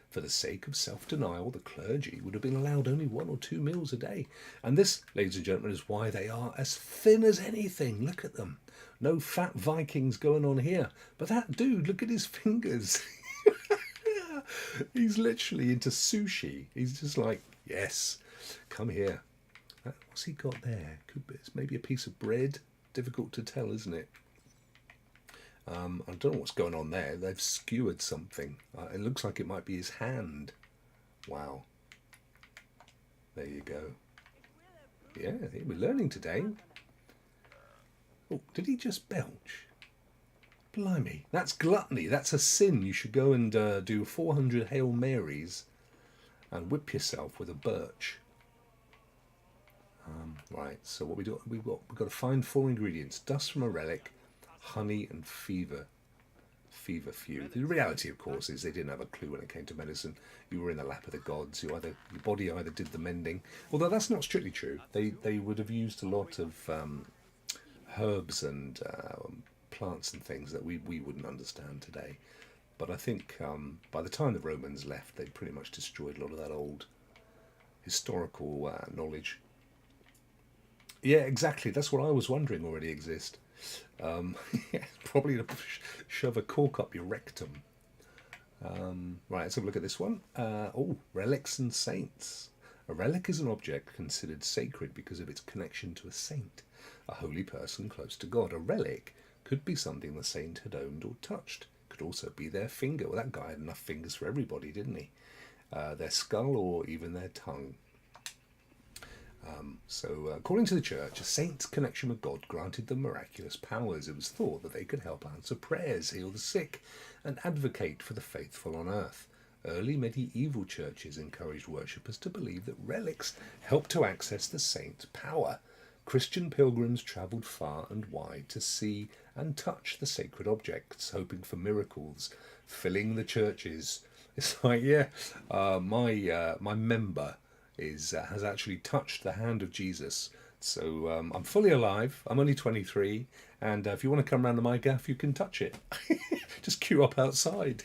For the sake of self-denial, the clergy would have been allowed only 1 or 2 meals a day. And this, ladies and gentlemen, is why they are as thin as anything. Look at them. No fat Vikings going on here. But that dude, look at his fingers. He's literally into sushi. He's just like, yes, come here. What's he got there? Could be, it's maybe a piece of bread. Difficult to tell, isn't it? I don't know what's going on there. They've skewered something. It looks like it might be his hand. Wow. There you go. Yeah, we're learning today. Oh, did he just belch? Blimey. That's gluttony. That's a sin. You should go and do 400 Hail Marys and whip yourself with a birch. Right, so what we do? We've got to find 4 ingredients: dust from a relic, honey, and fever few. The reality, of course, is they didn't have a clue when it came to medicine. You were in the lap of the gods. Your body either did the mending, although that's not strictly true. They would have used a lot of herbs and plants and things that we wouldn't understand today. But I think by the time the Romans left, they'd pretty much destroyed a lot of that old historical knowledge. Yeah, exactly. That's what I was wondering already exist. Probably to shove a cork up your rectum. Right, let's have a look at this one. Relics and saints. A relic is an object considered sacred because of its connection to a saint, a holy person close to God. A relic could be something the saint had owned or touched. Could also be their finger. Well, that guy had enough fingers for everybody, didn't he? Their skull or even their tongue. So, according to the church, a saint's connection with God granted them miraculous powers. It was thought that they could help answer prayers, heal the sick, and advocate for the faithful on earth. Early medieval churches encouraged worshippers to believe that relics helped to access the saint's power. Christian pilgrims travelled far and wide to see and touch the sacred objects, hoping for miracles, filling the churches. It's like, yeah, my member has actually touched the hand of Jesus. So I'm fully alive. I'm only 23, and if you want to come round to my gaff, you can touch it. Just queue up outside.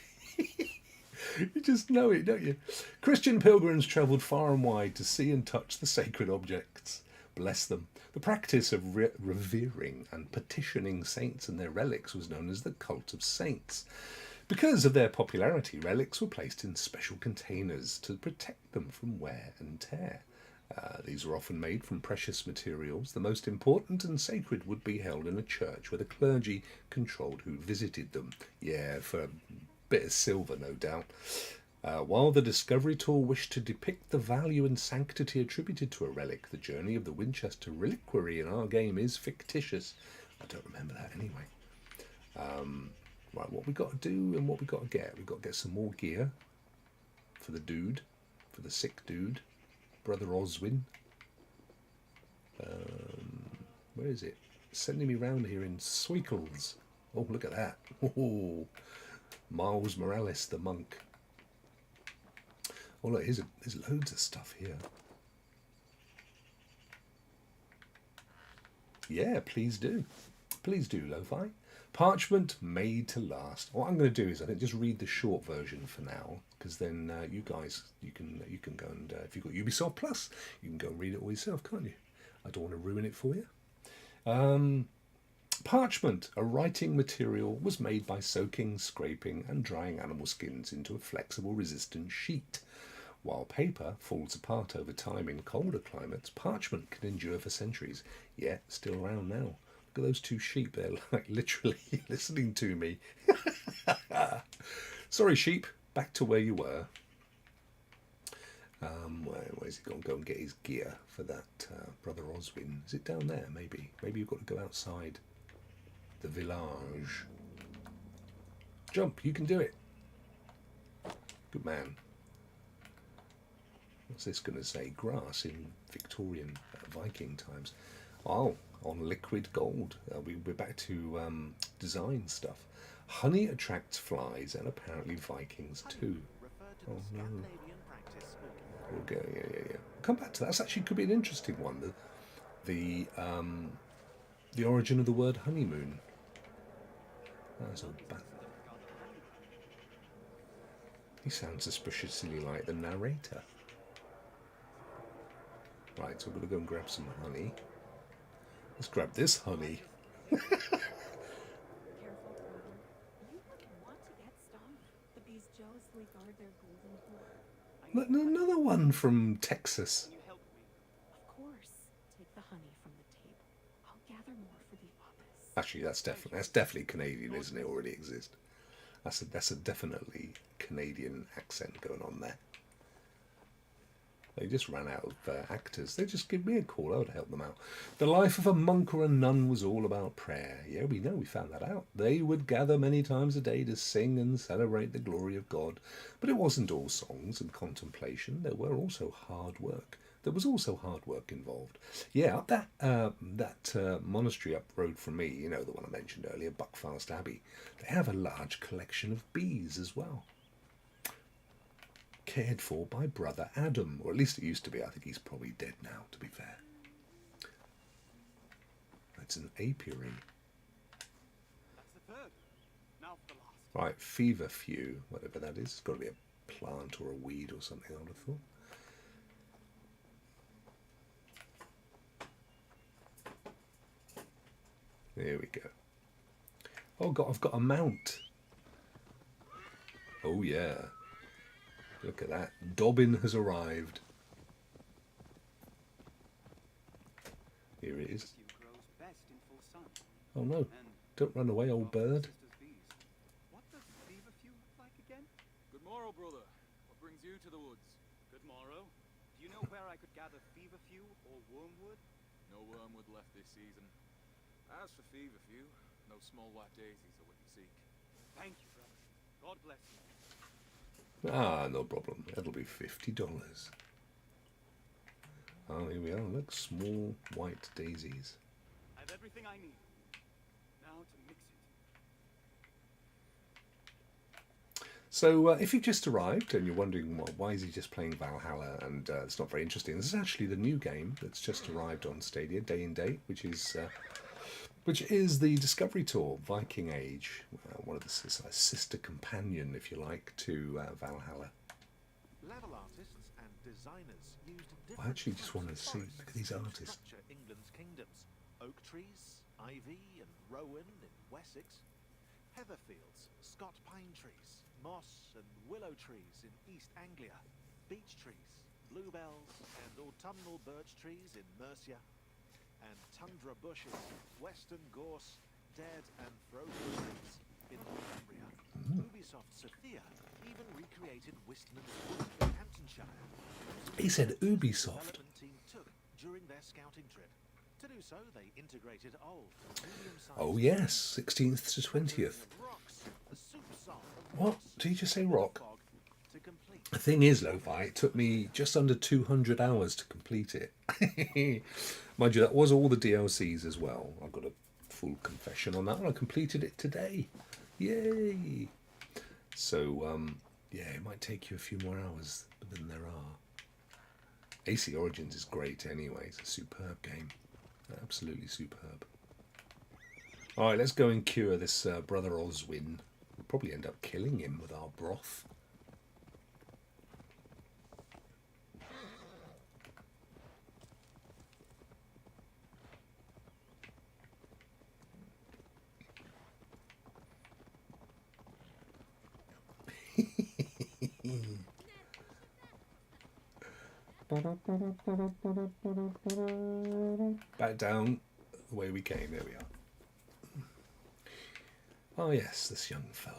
You just know it, don't you? Christian pilgrims travelled far and wide to see and touch the sacred objects. Bless them. The practice of revering and petitioning saints and their relics was known as the cult of saints. Because of their popularity, relics were placed in special containers to protect them from wear and tear. These were often made from precious materials. The most important and sacred would be held in a church where the clergy controlled who visited them. Yeah, for a bit of silver, no doubt. While the Discovery Tour wished to depict the value and sanctity attributed to a relic, the journey of the Winchester Reliquary in our game is fictitious. I don't remember that anyway. Right, what we got to do and what we got to get. We've got to get some more gear for the dude, for the sick dude, Brother Oswin. Where is it? It's sending me round here in Sweekles. Oh, look at that. Oh, Miles Morales, the monk. Oh, look, there's loads of stuff here. Yeah, please do. Please do, Lo-Fi. Parchment made to last. What I'm going to do is I think just read the short version for now, because then you guys, you can go and if you've got Ubisoft Plus, you can go and read it all yourself, can't you? I don't want to ruin it for you. Parchment, a writing material, was made by soaking, scraping and drying animal skins into a flexible, resistant sheet. While paper falls apart over time in colder climates, parchment can endure for centuries, yet still around now. Look at those 2 sheep, they're like literally listening to me. Sorry, sheep, back to where you were. Where's he gone? Go and get his gear for that Brother Oswin. Is it down there, maybe? Maybe you've got to go outside the village. Jump, you can do it. Good man. What's this going to say? Grass in Victorian Viking times. Oh, on liquid gold. We're back to design stuff. Honey attracts flies and apparently Vikings too. Oh no. We'll go, yeah. Come back to that. That's actually could be an interesting one. The origin of the word honeymoon. That's all bad. He sounds suspiciously like the narrator. Right, so we're going to go and grab some honey. Let's grab this honey. Careful, brother. You wouldn't want to get stung, but these jealously guard their golden hoard. Look, another one from Texas. Can you help me? Of course. Take the honey from the table. I'll gather more for the office. Actually, that's definitely Canadian, isn't it? Already exists. That's a definitely Canadian accent going on there. They just ran out of actors. They just give me a call. I would help them out. The life of a monk or a nun was all about prayer. Yeah, we know. We found that out. They would gather many times a day to sing and celebrate the glory of God. But it wasn't all songs and contemplation. There were also hard work. There was also hard work involved. Yeah, up that monastery up the road from me, you know, the one I mentioned earlier, Buckfast Abbey, they have a large collection of bees as well. Cared for by Brother Adam, or at least it used to be. I think he's probably dead now, to be fair. It's an apiary. That's the third. Now for the last. Right, feverfew, whatever that is. It's got to be a plant or a weed or something, I would have thought. There we go. Oh God, I've got a mount. Oh yeah. Look at that. Dobbin has arrived. Here it is. Grows best in full sun. Oh no. And Don't run away, old bird. sisters bees. What does feverfew look like again? Good morrow, brother. What brings you to the woods? Good morrow. Do you know where I could gather feverfew or wormwood? No wormwood left this season. As for feverfew, no small white daisies are what you seek. Thank you, brother. God bless you. Ah, no problem. That'll be $50. Oh, here we are. Look, small white daisies. I have everything I need. Now to mix it. So, if you've just arrived and you're wondering why is he just playing Valhalla and it's not very interesting, this is actually the new game that's just arrived on Stadia, Day and Date, which is the Discovery Tour Viking Age, one of the sister companion, if you like, to Valhalla. Level artists and designers used I actually just different wanted to types see, of look at these forests to artists. structure England's kingdoms. Oak trees, ivy and rowan in Wessex, heatherfields, Scott pine trees, moss and willow trees in East Anglia, beech trees, bluebells and autumnal birch trees in Mercia, and tundra bushes, western gorse, dead and frozen trees in Northumbria. Ubisoft Sophia even recreated Wistman's Wood in Hamptonshire. He said Ubisoft. The development team took during their scouting trip. To do so, they integrated old, medium-sized Oh yes, 16th to 20th. rocks, a soup song of What? moss Did you just say and rock? fog to complete. The thing is, Lo-Fi, it took me just under 200 hours to complete it. Mind you, that was all the DLCs as well. I've got a full confession on that one. I completed it today. Yay! So, yeah, it might take you a few more hours than there are. AC Origins is great anyway. It's a superb game. Absolutely superb. Alright, let's go and cure this Brother Oswin. We'll probably end up killing him with our broth. Back down the way we came. There we are. Oh yes, this young fellow.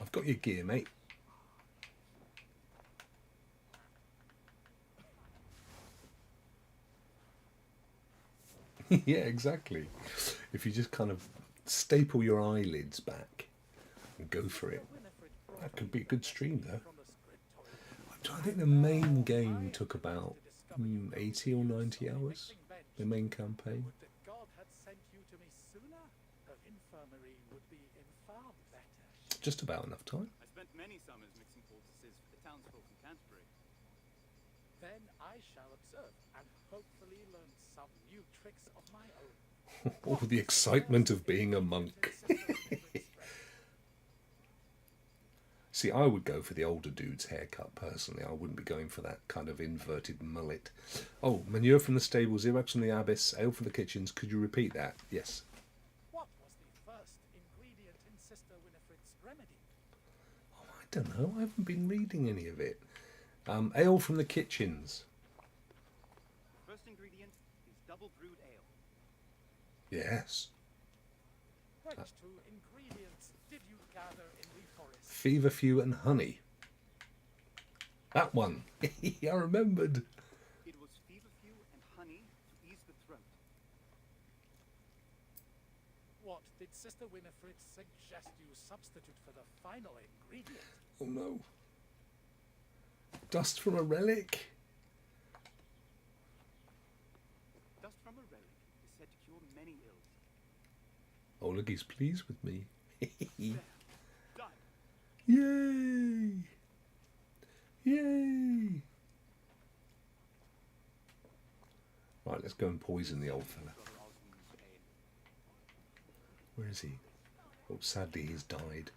I've got your gear, mate. Yeah, exactly. If you just kind of staple your eyelids back and go for it. That could be a good stream though. I think the main game took about 80 or 90 hours. The main campaign. Would that God had sent you to me sooner? Her infirmary would be in far better shape. Just about enough time. I spent many summers mixing poultices for the townsfolk in Canterbury. I shall observe and hopefully learn some new tricks of my own. Oh, the excitement of being a monk. See, I would go for the older dude's haircut, personally. I wouldn't be going for that kind of inverted mullet. Oh, manure from the stables, earwax from the abyss, ale from the kitchens. Could you repeat that? Yes. What was the first ingredient in Sister Winifred's remedy? Oh, I don't know. I haven't been reading any of it. Ale from the kitchens. First ingredient is double brewed ale. Yes. Which two ingredients did you gather in the forest? Feverfew and honey. That one. I remembered. It was feverfew and honey to ease the throat. What did Sister Winifred suggest you substitute for the final ingredient? Oh no. Dust from a relic? Dust from a relic is said to cure many ills. Oh, look, he's pleased with me. There. Done. Yay! Yay! Right, let's go and poison the old fella. Brother Osmond's ale. Where is he? Oh, sadly, he's died.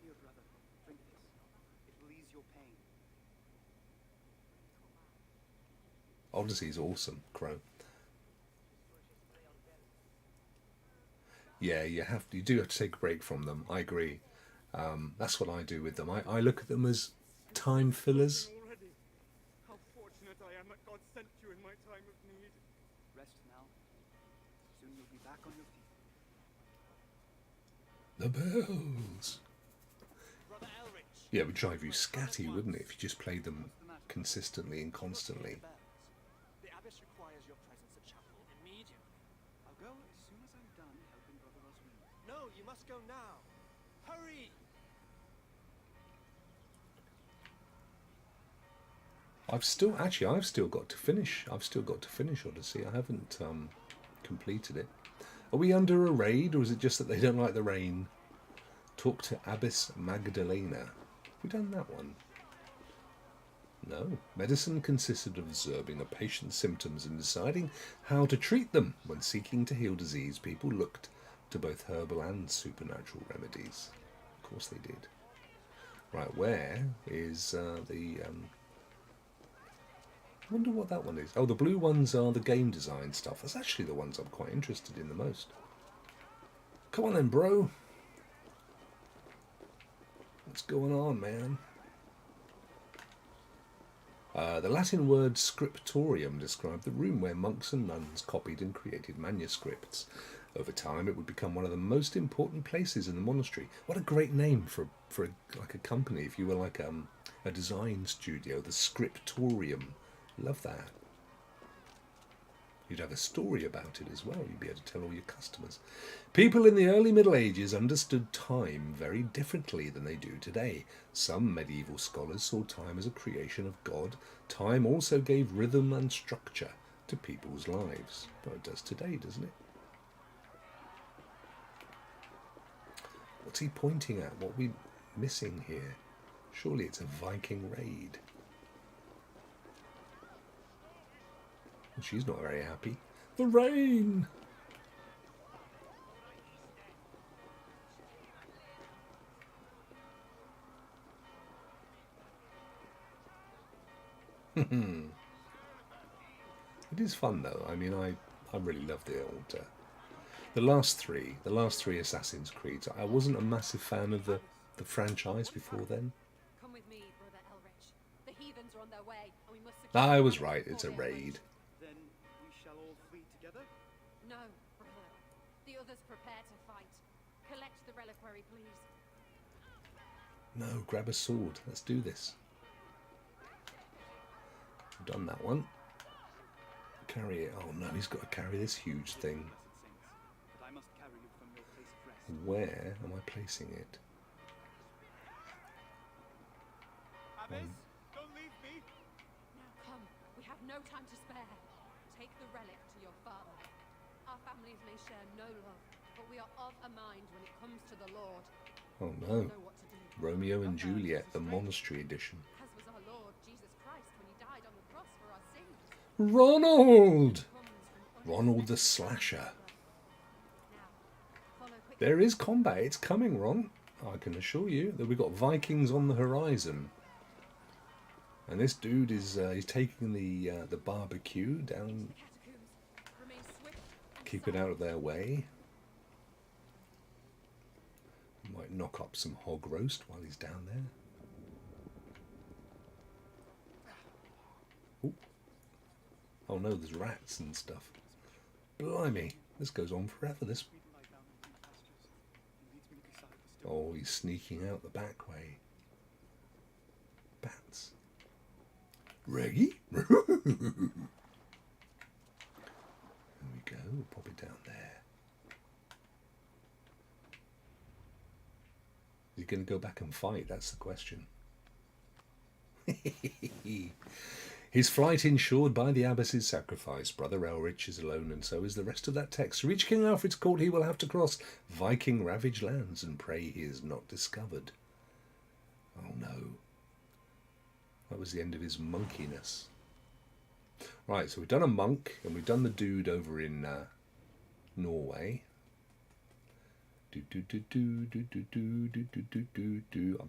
Here, brother, drink this. It will ease your pain. Odyssey's awesome, Crow. Yeah, you do have to take a break from them. I agree. That's what I do with them. I look at them as time fillers. Already. How fortunate I am that God sent you in my time of need. Rest now. Soon you'll be back on your feet. The bells. Brother Elrich. Yeah, it would drive you scatty, wouldn't it, if you just played them consistently and constantly. The abbess requires your presence at chapel immediately. I'll go as soon as I'm done helping Brother Osmond. No, you must go now. Hurry! I've still got to finish. Odyssey. I haven't completed it. Are we under a raid, or is it just that they don't like the rain? Talk to Abbess Magdalena. Have we done that one? No. Medicine consisted of observing a patient's symptoms and deciding how to treat them. When seeking to heal disease, people looked to both herbal and supernatural remedies. Of course they did. Right, where is the... I wonder what that one is. Oh, the blue ones are the game design stuff. That's actually the ones I'm quite interested in the most. Come on then, bro. What's going on, man? The Latin word scriptorium described the room where monks and nuns copied and created manuscripts. Over time, it would become one of the most important places in the monastery. What a great name for like a company, if you were like a design studio, the scriptorium. Love that. You'd have a story about it as well. You'd be able to tell all your customers. People in the early Middle Ages understood time very differently than they do today. Some medieval scholars saw time as a creation of God. Time also gave rhythm and structure to people's lives. Well, it does today, doesn't it? What's he pointing at? What are we missing here? Surely it's a Viking raid. She's not very happy. The rain! It is fun though. I mean, I really love the old... the last three Assassin's Creeds. I wasn't a massive fan of the franchise before then. Come with me, Brother Elrich. The heathens are on their way, and we must secure I the was land right, before it's a they raid. Then we shall all flee together? No, brother. The others prepare to fight. Collect the reliquary, please. No, grab a sword. Let's do this. I've done that one. Carry it. Oh no, he's got to carry this huge thing. But I must carry you from your place of rest. Where am I placing it? Abbess, don't leave me. Now come. We have no time to spare. Take the relic to your father. Our families may share no love, but we are of a mind when it comes to the Lord. Oh We no. know what to do. Romeo and Juliet, the Monastery Edition. As was our Lord Jesus Christ when he died on the cross for our sins. Ronald! Comes from Ronald the Slasher. Now, follow quickly. There is combat. It's coming, Ron. I can assure you that we've got Vikings on the horizon. And this dude is he's taking the barbecue down. Catacombs. Remain swift and Keep it out of their way. Might knock up some hog roast while he's down there. Ooh. Oh no, there's rats and stuff. Blimey, this goes on forever. This. Oh, he's sneaking out the back way. Bats. Reggie? There we go. We'll pop it down there. Is he going to go back and fight? That's the question. His flight ensured by the abbess's sacrifice. Brother Elrich is alone, and so is the rest of that text. To reach King Alfred's court, he will have to cross Viking ravaged lands and pray he is not discovered. Oh no. That was the end of his monkiness. Right, so we've done a monk, and we've done the dude over in Norway. I'm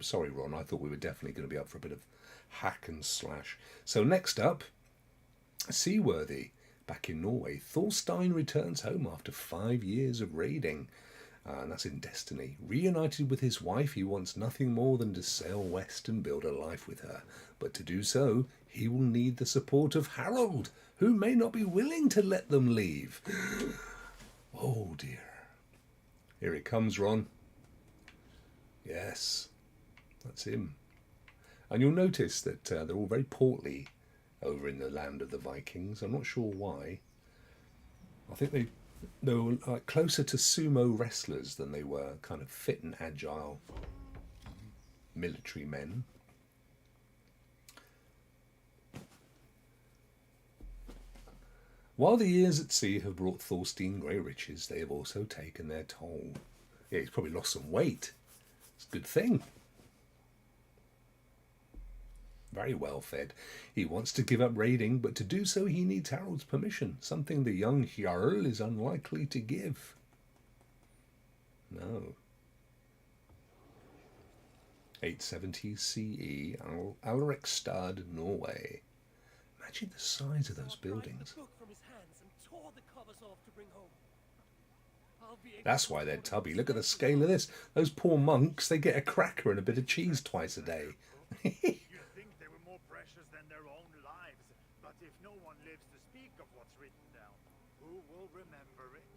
sorry, Ron. I thought we were definitely going to be up for a bit of hack and slash. So next up, Seaworthy, back in Norway. Thorstein returns home after 5 years of raiding. And that's in Destiny. Reunited with his wife, he wants nothing more than to sail west and build a life with her. But to do so, he will need the support of Harold, who may not be willing to let them leave. Oh dear. Here it comes, Ron. Yes, that's him. And you'll notice that they're all very portly over in the land of the Vikings. I'm not sure why. I think they were like closer to sumo wrestlers than they were kind of fit and agile military men. While the years at sea have brought Thorstein great riches, they have also taken their toll. Yeah, he's probably lost some weight. It's a good thing. Very well fed. He wants to give up raiding, but to do so he needs Harold's permission, something the young Jarl is unlikely to give. No. 870 CE, Alrekstad, Norway. Imagine the size of those buildings. That's why they're tubby. Look at the scale of this. Those poor monks, they get a cracker and a bit of cheese twice a day. You think they were more precious than their own lives, but if no one lives to speak of what's written down, who will remember it?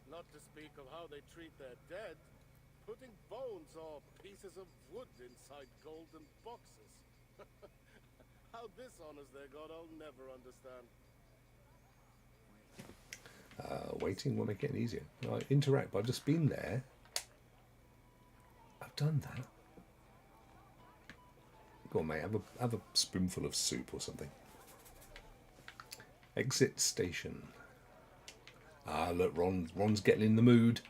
Not to speak of how they treat their dead, putting bones or pieces of wood inside golden boxes. How this honors their god, I'll never understand. Waiting will make it easier. I interact, but I've just been there. I've done that. Go on, mate. Have a spoonful of soup or something. Exit station. Ah, look, Ron's getting in the mood,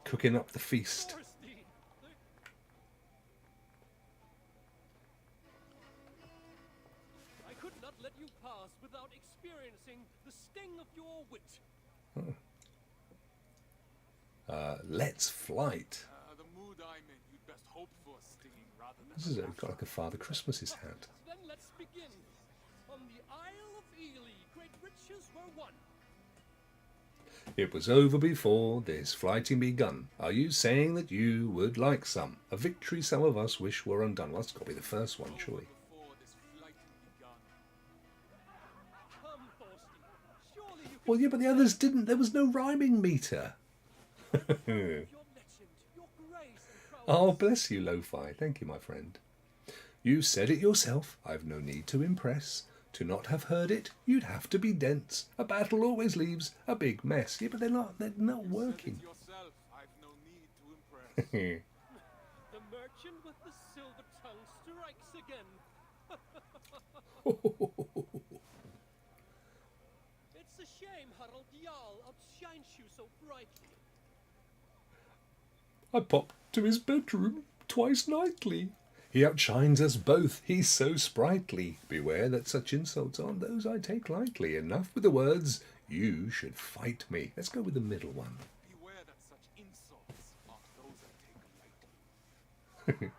cooking up the feast. I could not let you pass without experiencing the sting of your wit. Let's flight. The mood I'm in, you'd best hope for stinging rather than... This is got like a Father Christmas's hat. Then let's begin. On the Isle of Ely, great riches were won. It was over before this flighting begun. Are you saying that you would like some? A victory some of us wish were undone. Well, that's got to be the first one, surely. Before this flight had begun. Come, Thorstein. Surely you Well, yeah, but the others didn't. There was no rhyming meter. your legend, your grace and prowess. Oh, bless you, Lo-Fi. Thank you, my friend. You said it yourself. I've no need to impress. To not have heard it, you'd have to be dense. A battle always leaves a big mess. Yeah, but they're not working. Yourself, I've no need to impress. The merchant with the silver tongue strikes again. It's a shame Harald Jarl outshines you so brightly. I popped to his bedroom, twice nightly. He outshines us both, he's so sprightly. Beware that such insults aren't those I take lightly. Enough with the words, you should fight me. Let's go with the middle one. Beware that such insults aren't those I take lightly.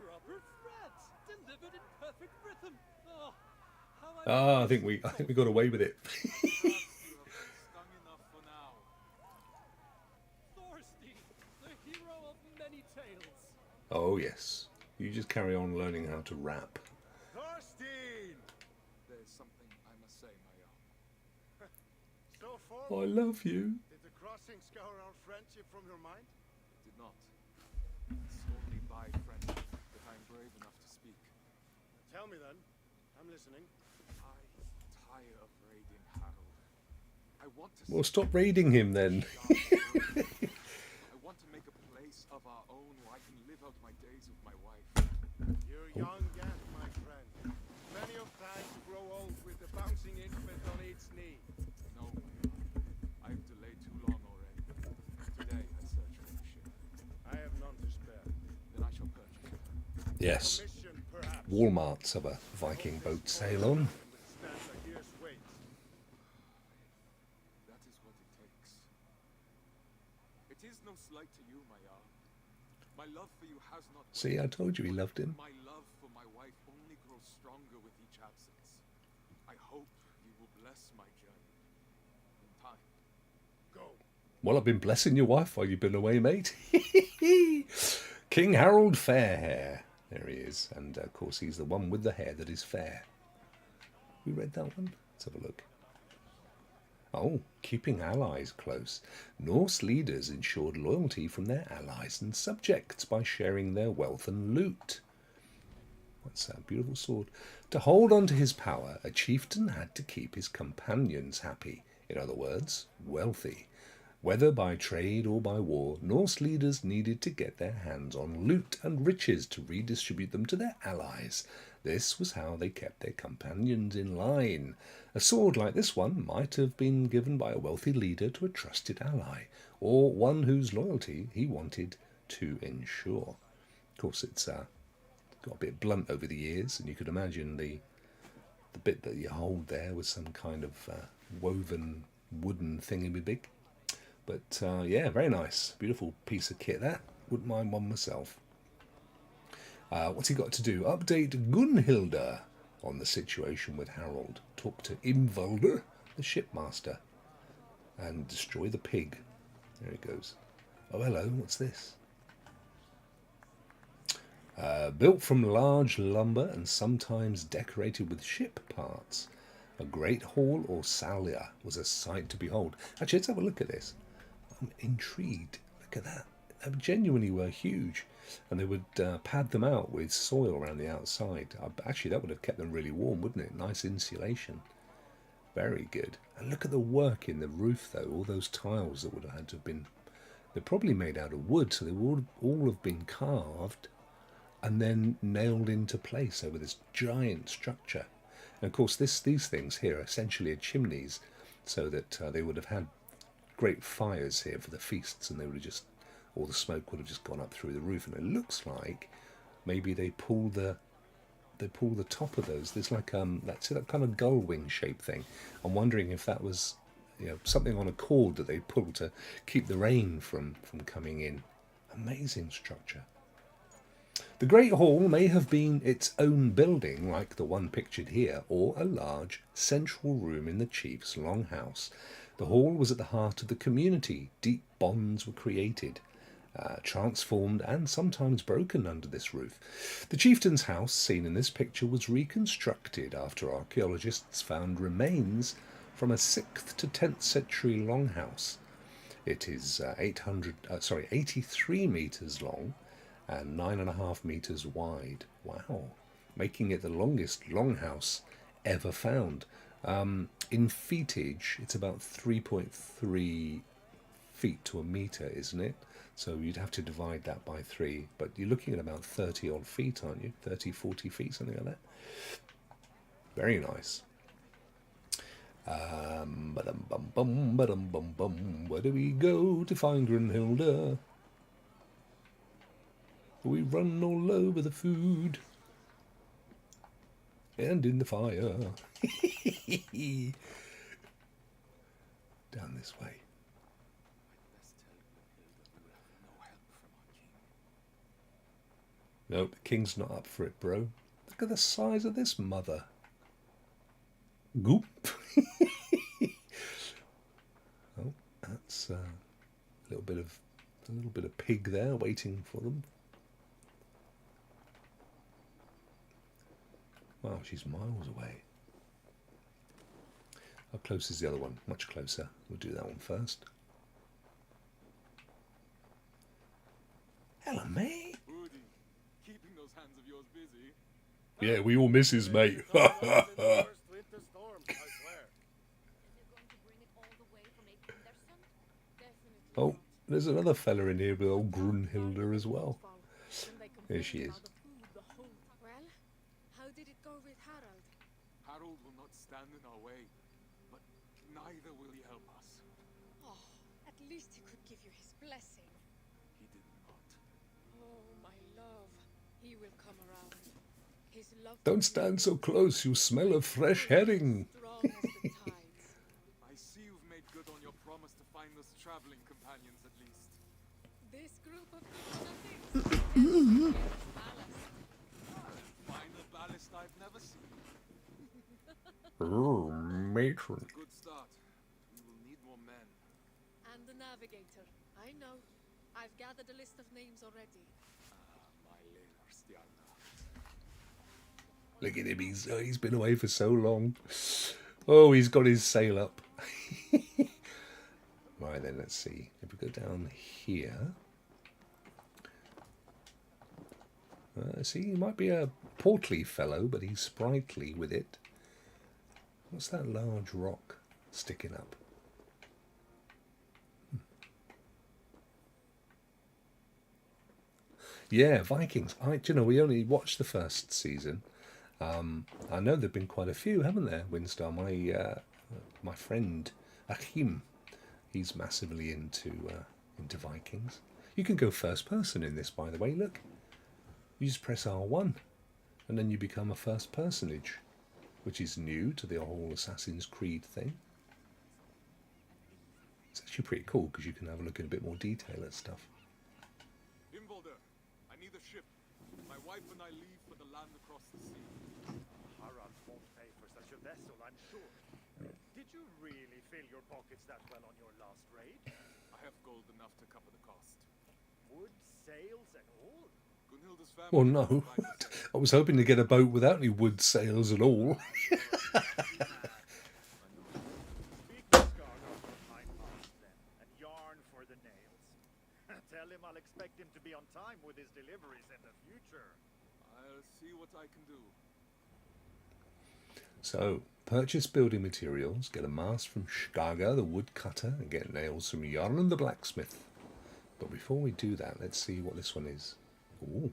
Proper threats, delivered in perfect rhythm. Oh, how Ah, I think we got away with it. Perhaps you have been stung enough for now. Thorstein, the hero of many tales. Oh yes, you just carry on learning how to rap. Thorstein! There's something I must say, my young. So I forward. love you. Did the crossing scour our friendship from your mind? It did not. It's only by friendship that I am brave enough to speak. Tell me then. I'm listening. I tire of raiding Harold. I want to Well, stop raiding him then. I want to make a place of our own where I can live out my days with my wife. You're young yet, my friend. Many of time to grow old with the bouncing infant on its knee. No, I have delayed too long already. Today I search for a ship. I have none to spare. Then I shall purchase it. Yes, Commission, perhaps. Walmart's have a Viking boat sail on. Withstand a year's wait. That is what it takes. It is no slight to you, my Jarl. My love for you has not See, I told you he loved him. My love for my wife only grows stronger with each absence. I hope you will bless my journey in time. Go. Well, I've been blessing your wife while you've been away, mate. King Harold Fairhair. There he is. And, of course, he's the one with the hair that is fair. We read that one? Let's have a look. Oh, keeping allies close. Norse leaders ensured loyalty from their allies and subjects by sharing their wealth and loot. That's a beautiful sword. To hold on to his power, a chieftain had to keep his companions happy. In other words, wealthy. Whether by trade or by war, Norse leaders needed to get their hands on loot and riches to redistribute them to their allies. This was how they kept their companions in line. A sword like this one might have been given by a wealthy leader to a trusted ally, or one whose loyalty he wanted to ensure. Of course, it's got a bit blunt over the years, and you could imagine the bit that you hold there was some kind of woven wooden thingamabig. But yeah, very nice. Beautiful piece of kit that. Wouldn't mind one myself. What's he got to do? Update Gunhilda on the situation with Harold. Talk to Imvalder, the shipmaster. And destroy the pig. There he goes. Oh, hello. What's this? Built from large lumber and sometimes decorated with ship parts. A great hall or salia was a sight to behold. Actually, let's have a look at this. I'm intrigued. Look at that. They genuinely were huge. And they would pad them out with soil around the outside. Actually, that would have kept them really warm, wouldn't it? Nice insulation. Very good. And look at the work in the roof, though. All those tiles that would have had to have been... They're probably made out of wood, so they would all have been carved and then nailed into place over this giant structure. And of course, these things here essentially are chimneys, so that they would have had great fires here for the feasts, and they would have just, all the smoke would have just gone up through the roof. And it looks like maybe they pull the top of those. There's like that kind of gull wing shape thing. I'm wondering if that was, you know, something on a cord that they pulled to keep the rain from coming in. Amazing structure. The Great Hall may have been its own building, like the one pictured here, or a large central room in the chief's longhouse. The hall was at the heart of the community. Deep bonds were created, transformed and sometimes broken under this roof. The chieftain's house, seen in this picture, was reconstructed after archaeologists found remains from a 6th to 10th century longhouse. It is 83 metres long and 9.5 metres wide. Wow, making it the longest longhouse ever found. In feetage, it's about 3.3 feet to a metre, isn't it? So you'd have to divide that by 3, but you're looking at about 30 odd feet, aren't you? 30, 40 feet, something like that. Very nice. Where do we go to find Grunhilda? We run all over the food. And in the fire. Down this way. Nope, the king's not up for it, bro. Look at the size of this mother. Goop. Oh, that's a little bit of pig there waiting for them. Wow, she's miles away. How close is the other one? Much closer. We'll do that one first. Hello, mate. Woody, keeping those hands of yours busy. Yeah, we all miss his mate. Oh, there's another fella in here with old Grunhilde as well. There she is. Well, how did it go with Harald? Harold will not stand in our way, but neither will he help us. Oh, at least he could give you his blessing. He did not. Oh, my love. He will come around. His love. Don't stand so close, you smell of fresh herring. Strong as the tides. I see you've made good on your promise to find us traveling companions at least. This group of nothing. Find a ballast I've never seen. Oh, matron. Good start. We will need more men. And the navigator. I know. I've gathered a list of names already. My Lena Stjarna. Look at him, he's been away for so long. Oh, he's got his sail up. Right then, let's see. If we go down here. See, he might be a portly fellow, but he's sprightly with it. What's that large rock sticking up? Yeah, Vikings. We only watched the first season. I know there've been quite a few, haven't there, Winstar? My friend Achim, he's massively into Vikings. You can go first person in this, by the way. Look, you just press R1, and then you become a first personage, which is new to the whole Assassin's Creed thing. It's actually pretty cool because you can have a look in a bit more detail at stuff. Imbolder, I need a ship. My wife and I leave for the land across the sea. Harald won't pay for such a vessel, I'm sure. Did you really fill your pockets that well on your last raid? I have gold enough to cover the cost. Wood, sails, and all? Gunhilde's family. Well, no. I was hoping to get a boat without any wood sails at all. Speak to Skargar for time past then, and yarn for the nails. Tell him I'll expect him to be on time with his deliveries in the future. I'll see what I can do. So, purchase building materials, get a mast from Skaga, the woodcutter, and get nails from Yarn the blacksmith. But before we do that, let's see what this one is. Ooh.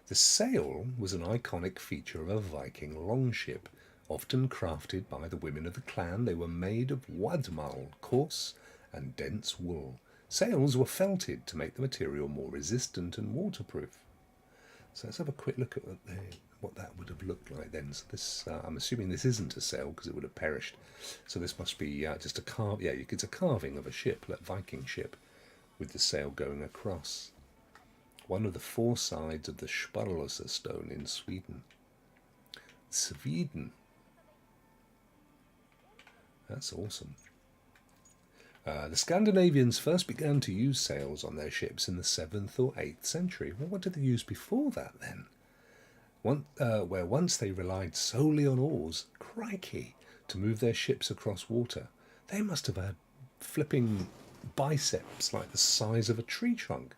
The sail was an iconic feature of a Viking longship, often crafted by the women of the clan. They were made of wadmal, coarse and dense wool. Sails were felted to make the material more resistant and waterproof. So let's have a quick look at what that would have looked like then. So this, I'm assuming this isn't a sail because it would have perished. So this must be just a carve. Yeah, it's a carving of a ship, like Viking ship, with the sail going across. One of the four sides of the Sparlösa stone in Sweden. Sweden. That's awesome. The Scandinavians first began to use sails on their ships in the 7th or 8th century. Well, what did they use before that then? Where once they relied solely on oars, crikey, to move their ships across water. They must have had flipping biceps like the size of a tree trunk.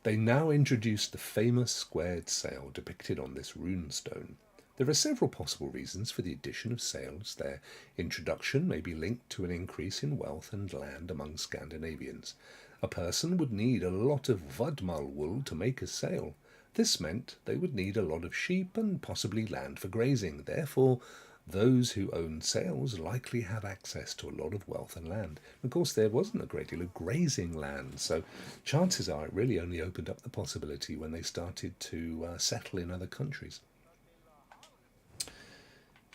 They now introduced the famous squared sail depicted on this runestone. There are several possible reasons for the addition of sails. Their introduction may be linked to an increase in wealth and land among Scandinavians. A person would need a lot of wadmal wool to make a sail. This meant they would need a lot of sheep and possibly land for grazing. Therefore, Those who own sails likely have access to a lot of wealth and land. Of course, there wasn't a great deal of grazing land, so chances are it really only opened up the possibility when they started to settle in other countries.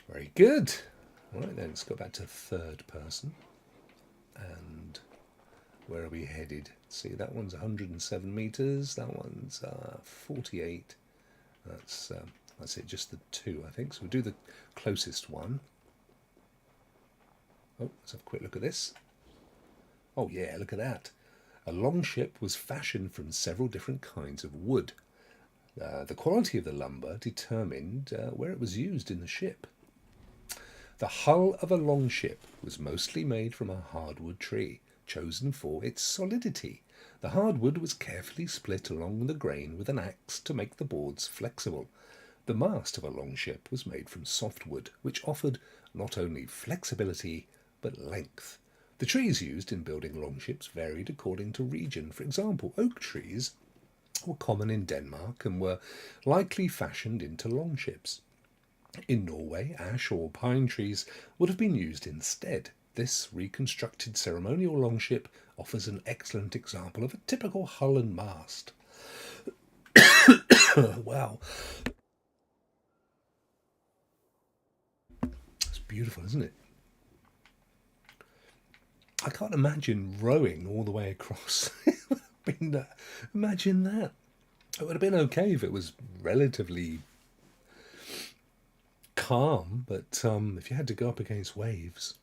Very good. All right, then let's go back to third person. And where are we headed? See, that one's 107 meters. That one's 48. That's it, just the two, I think. So we'll do the closest one. Oh, let's have a quick look at this. Oh yeah, look at that. A longship was fashioned from several different kinds of wood. The quality of the lumber determined where it was used in the ship. The hull of a longship was mostly made from a hardwood tree, chosen for its solidity. The hardwood was carefully split along the grain with an axe to make the boards flexible. The mast of a longship was made from softwood, which offered not only flexibility but length. The trees used in building longships varied according to region. For example, oak trees were common in Denmark and were likely fashioned into longships. In Norway, ash or pine trees would have been used instead. This reconstructed ceremonial longship offers an excellent example of a typical hull and mast. Wow. It's beautiful, isn't it? I can't imagine rowing all the way across. Imagine that. It would have been okay if it was relatively calm, but if you had to go up against waves,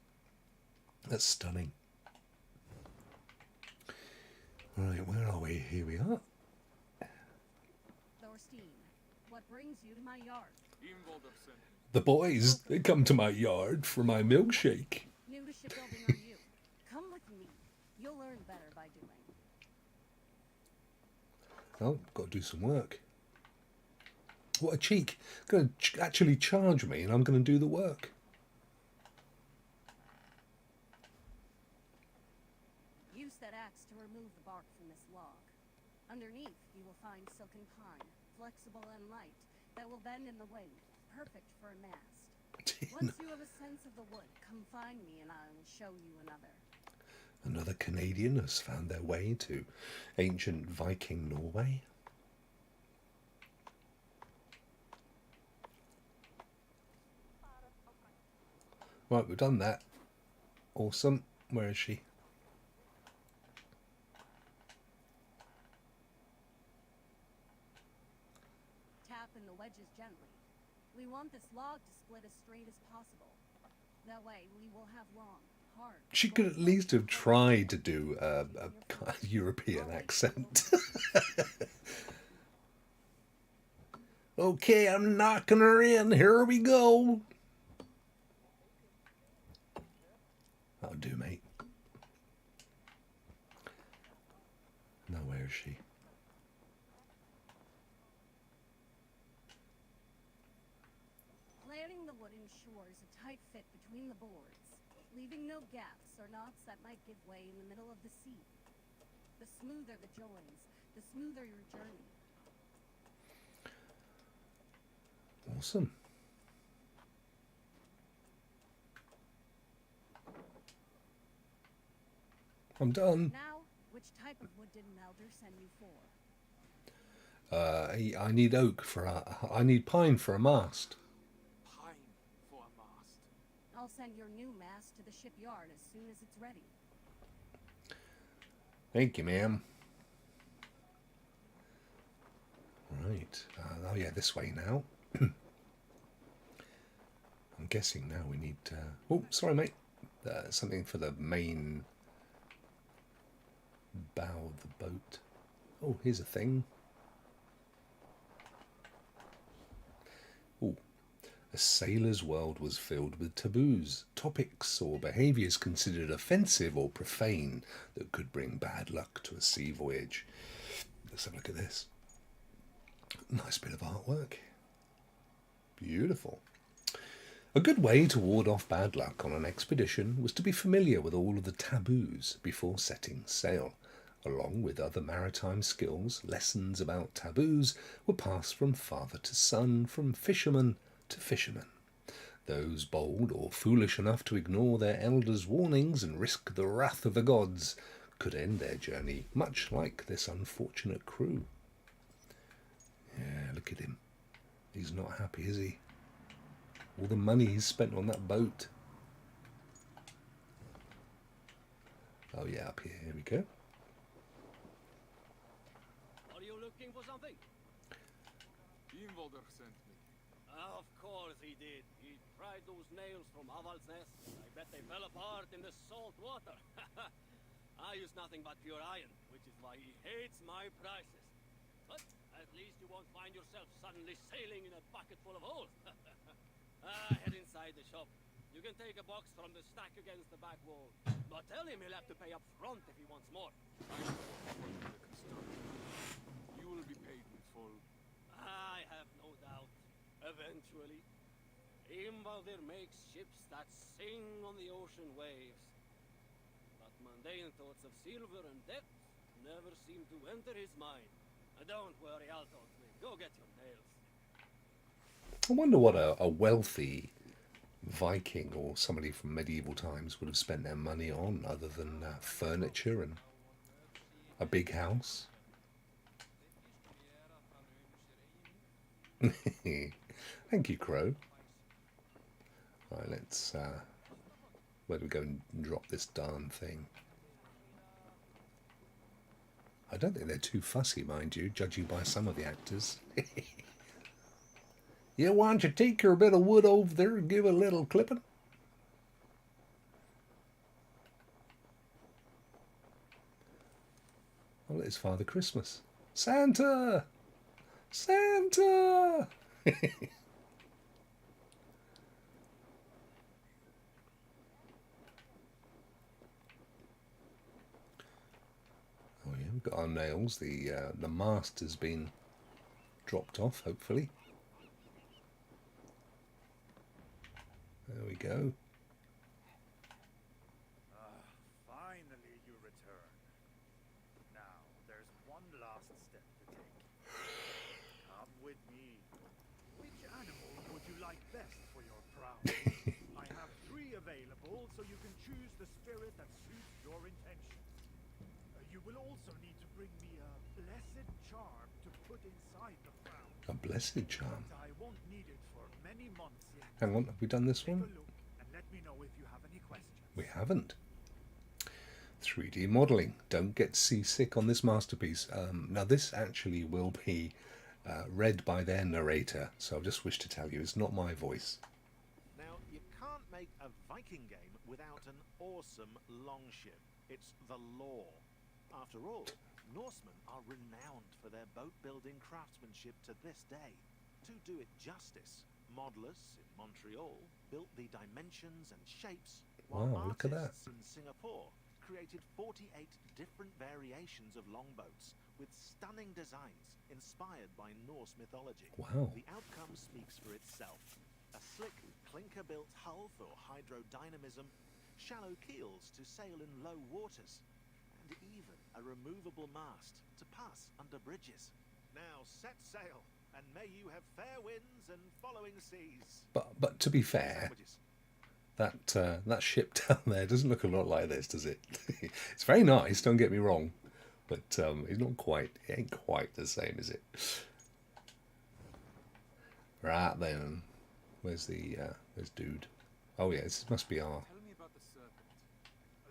that's stunning. Right, where are we? Here we are. Thorstein, what brings you to my yard? The boys, they come to my yard for my milkshake. New to shipbuilding are you? Come with me. You'll learn better by doing. Oh, got to do some work. What a cheek. Going to actually charge me and I'm going to do the work. Use that axe to remove the bark from this log. Underneath, you will find silken pine, flexible and light, that will bend in the wind, perfect for a mast. Once you have a sense of the wood, come find me and I will show you another. Another Canadian has found their way to ancient Viking Norway. Right, we've done that. Awesome. Where is she? Tap in the wedges gently. We want this log to split as straight as possible. That way we will have long, hard... She could at least have tried to do a European accent. Okay, I'm knocking her in. Here we go. That'll do, mate. Now, where is she? Planning the wood ensures a tight fit between the boards, leaving no gaps or knots that might give way in the middle of the sea. The smoother the joins, the smoother your journey. Awesome. I'm done. Now, which type of wood did an elder send you for? I need oak for I need pine for a mast. Pine for a mast. I'll send your new mast to the shipyard as soon as it's ready. Thank you, ma'am. Right. Oh yeah, this way now. I'm guessing now we need... oh, sorry, mate. Something for the main bow of the boat. Oh, here's a thing. Oh, a sailor's world was filled with taboos, topics or behaviours considered offensive or profane that could bring bad luck to a sea voyage. Let's have a look at this. Nice bit of artwork. Beautiful. A good way to ward off bad luck on an expedition was to be familiar with all of the taboos before setting sail. Along with other maritime skills, lessons about taboos were passed from father to son, from fisherman to fisherman. Those bold or foolish enough to ignore their elders' warnings and risk the wrath of the gods could end their journey, much like this unfortunate crew. Yeah, look at him. He's not happy, is he? All the money he's spent on that boat. Oh yeah, up here. Here we go. Are you looking for something? Involder sent me. Of course he did. He tried those nails from Aval's nest. I bet they fell apart in the salt water. I use nothing but pure iron, which is why he hates my prices. But at least you won't find yourself suddenly sailing in a bucket full of holes. Head inside the shop. You can take a box from the stack against the back wall. But tell him he'll have to pay up front if he wants more. You will be paid in full. I have no doubt. Eventually. Imbaldir makes ships that sing on the ocean waves. But mundane thoughts of silver and debt never seem to enter his mind. Don't worry, I'll talk to him. Go get your nails. I wonder what a wealthy Viking or somebody from medieval times would have spent their money on other than furniture and a big house. Thank you, Crow. Right, let's where do we go and drop this darn thing? I don't think they're too fussy, mind you, judging by some of the actors. Yeah, why don't you take your bit of wood over there and give a little clipping? Well, it's Father Christmas. Santa! Santa! Oh yeah, we've got our nails. The mast has been dropped off, hopefully. There we go. Finally you return. Now, there's one last step to take. Come with me. Which animal would you like best for your crown? I have 3 available, so you can choose the spirit that suits your intention. You will also need to bring me a blessed charm to put inside the crown. A blessed charm. But I won't need it for many months yet. Hang on, have we done this one? Take a look and let me know if you have any questions. We haven't. 3D modelling. Don't get seasick on this masterpiece. Now this actually will be read by their narrator, so I just wish to tell you it's not my voice. Now, you can't make a Viking game without an awesome longship. It's the law. After all, Norsemen are renowned for their boat-building craftsmanship to this day. To do it justice, modelers in Montreal built the dimensions and shapes, while Wow, look at that. artists in Singapore created 48 different variations of longboats with stunning designs inspired by Norse mythology. Wow. The outcome speaks for itself. A slick, clinker-built hull for hydrodynamism, shallow keels to sail in low waters, and even a removable mast to pass under bridges. Now set sail, and may you have fair winds and following seas. But to be fair, that ship down there doesn't look a lot like this, does it? It's very nice, don't get me wrong, but it's not quite. It ain't quite the same, is it? Right then, where's dude? Oh yeah, this must be our. Tell me about the serpent.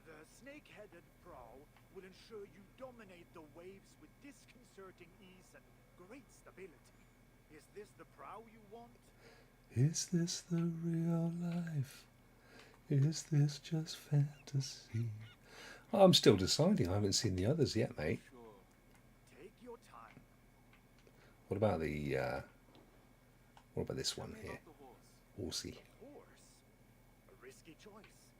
The snake-headed prow will ensure you dominate the waves with disconcerting ease and great stability. Is this the prow you want? Is this the real life? Is this just fantasy? I'm still deciding. I haven't seen the others yet, mate. Sure. Take your time. What about this one here? About the horse. Horsey. Horse? A risky choice.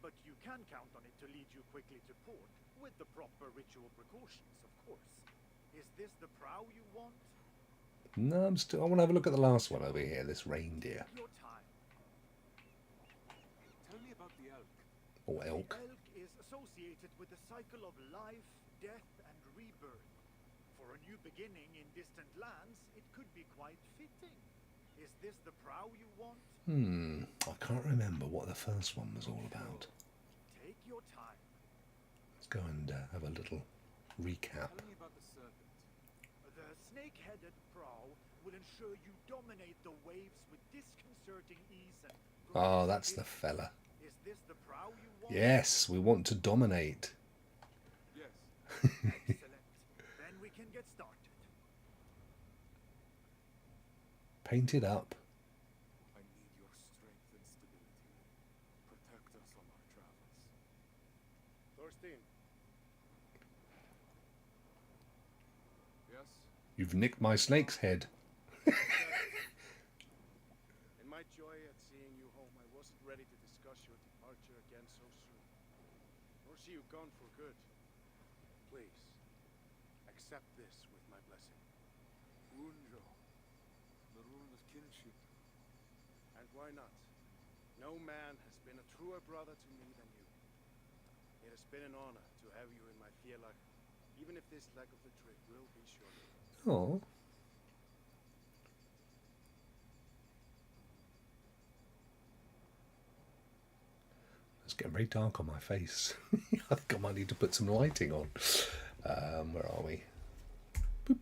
But you can count on it to lead you quickly to port, with the proper ritual precautions, of course. Is this the prow you want? No, I want to have a look at the last one over here, this reindeer. Take your time. Tell me about the elk. Or elk. The elk is associated with the cycle of life, death, and rebirth. For a new beginning in distant lands, it could be quite fitting. Is this the prow you want? I can't remember what the first one was all about. Take your time. Let's go and have a little recap. Tell me about the serpent. The snake-headed prow will ensure you dominate the waves with disconcerting ease and... Oh, that's the fella. Is this the prow you want? Yes, we want to dominate. Yes. Excellent. Then we can get started. Paint it up. I need your strength and stability. Protect us on our travels. Thorstein, Yes? You've nicked my snake's head. in my joy at seeing you home, I wasn't ready to discuss your departure again so soon. Nor see you gone for good. Please, accept this with my blessing. Unjo. The rule of kinship. And why not? No man has been a truer brother to me than you. It has been an honor to have you in my Fielag, even if this leg of the trip will be short. Oh. It's getting very dark on my face. I think I might need to put some lighting on. Where are we? Boop.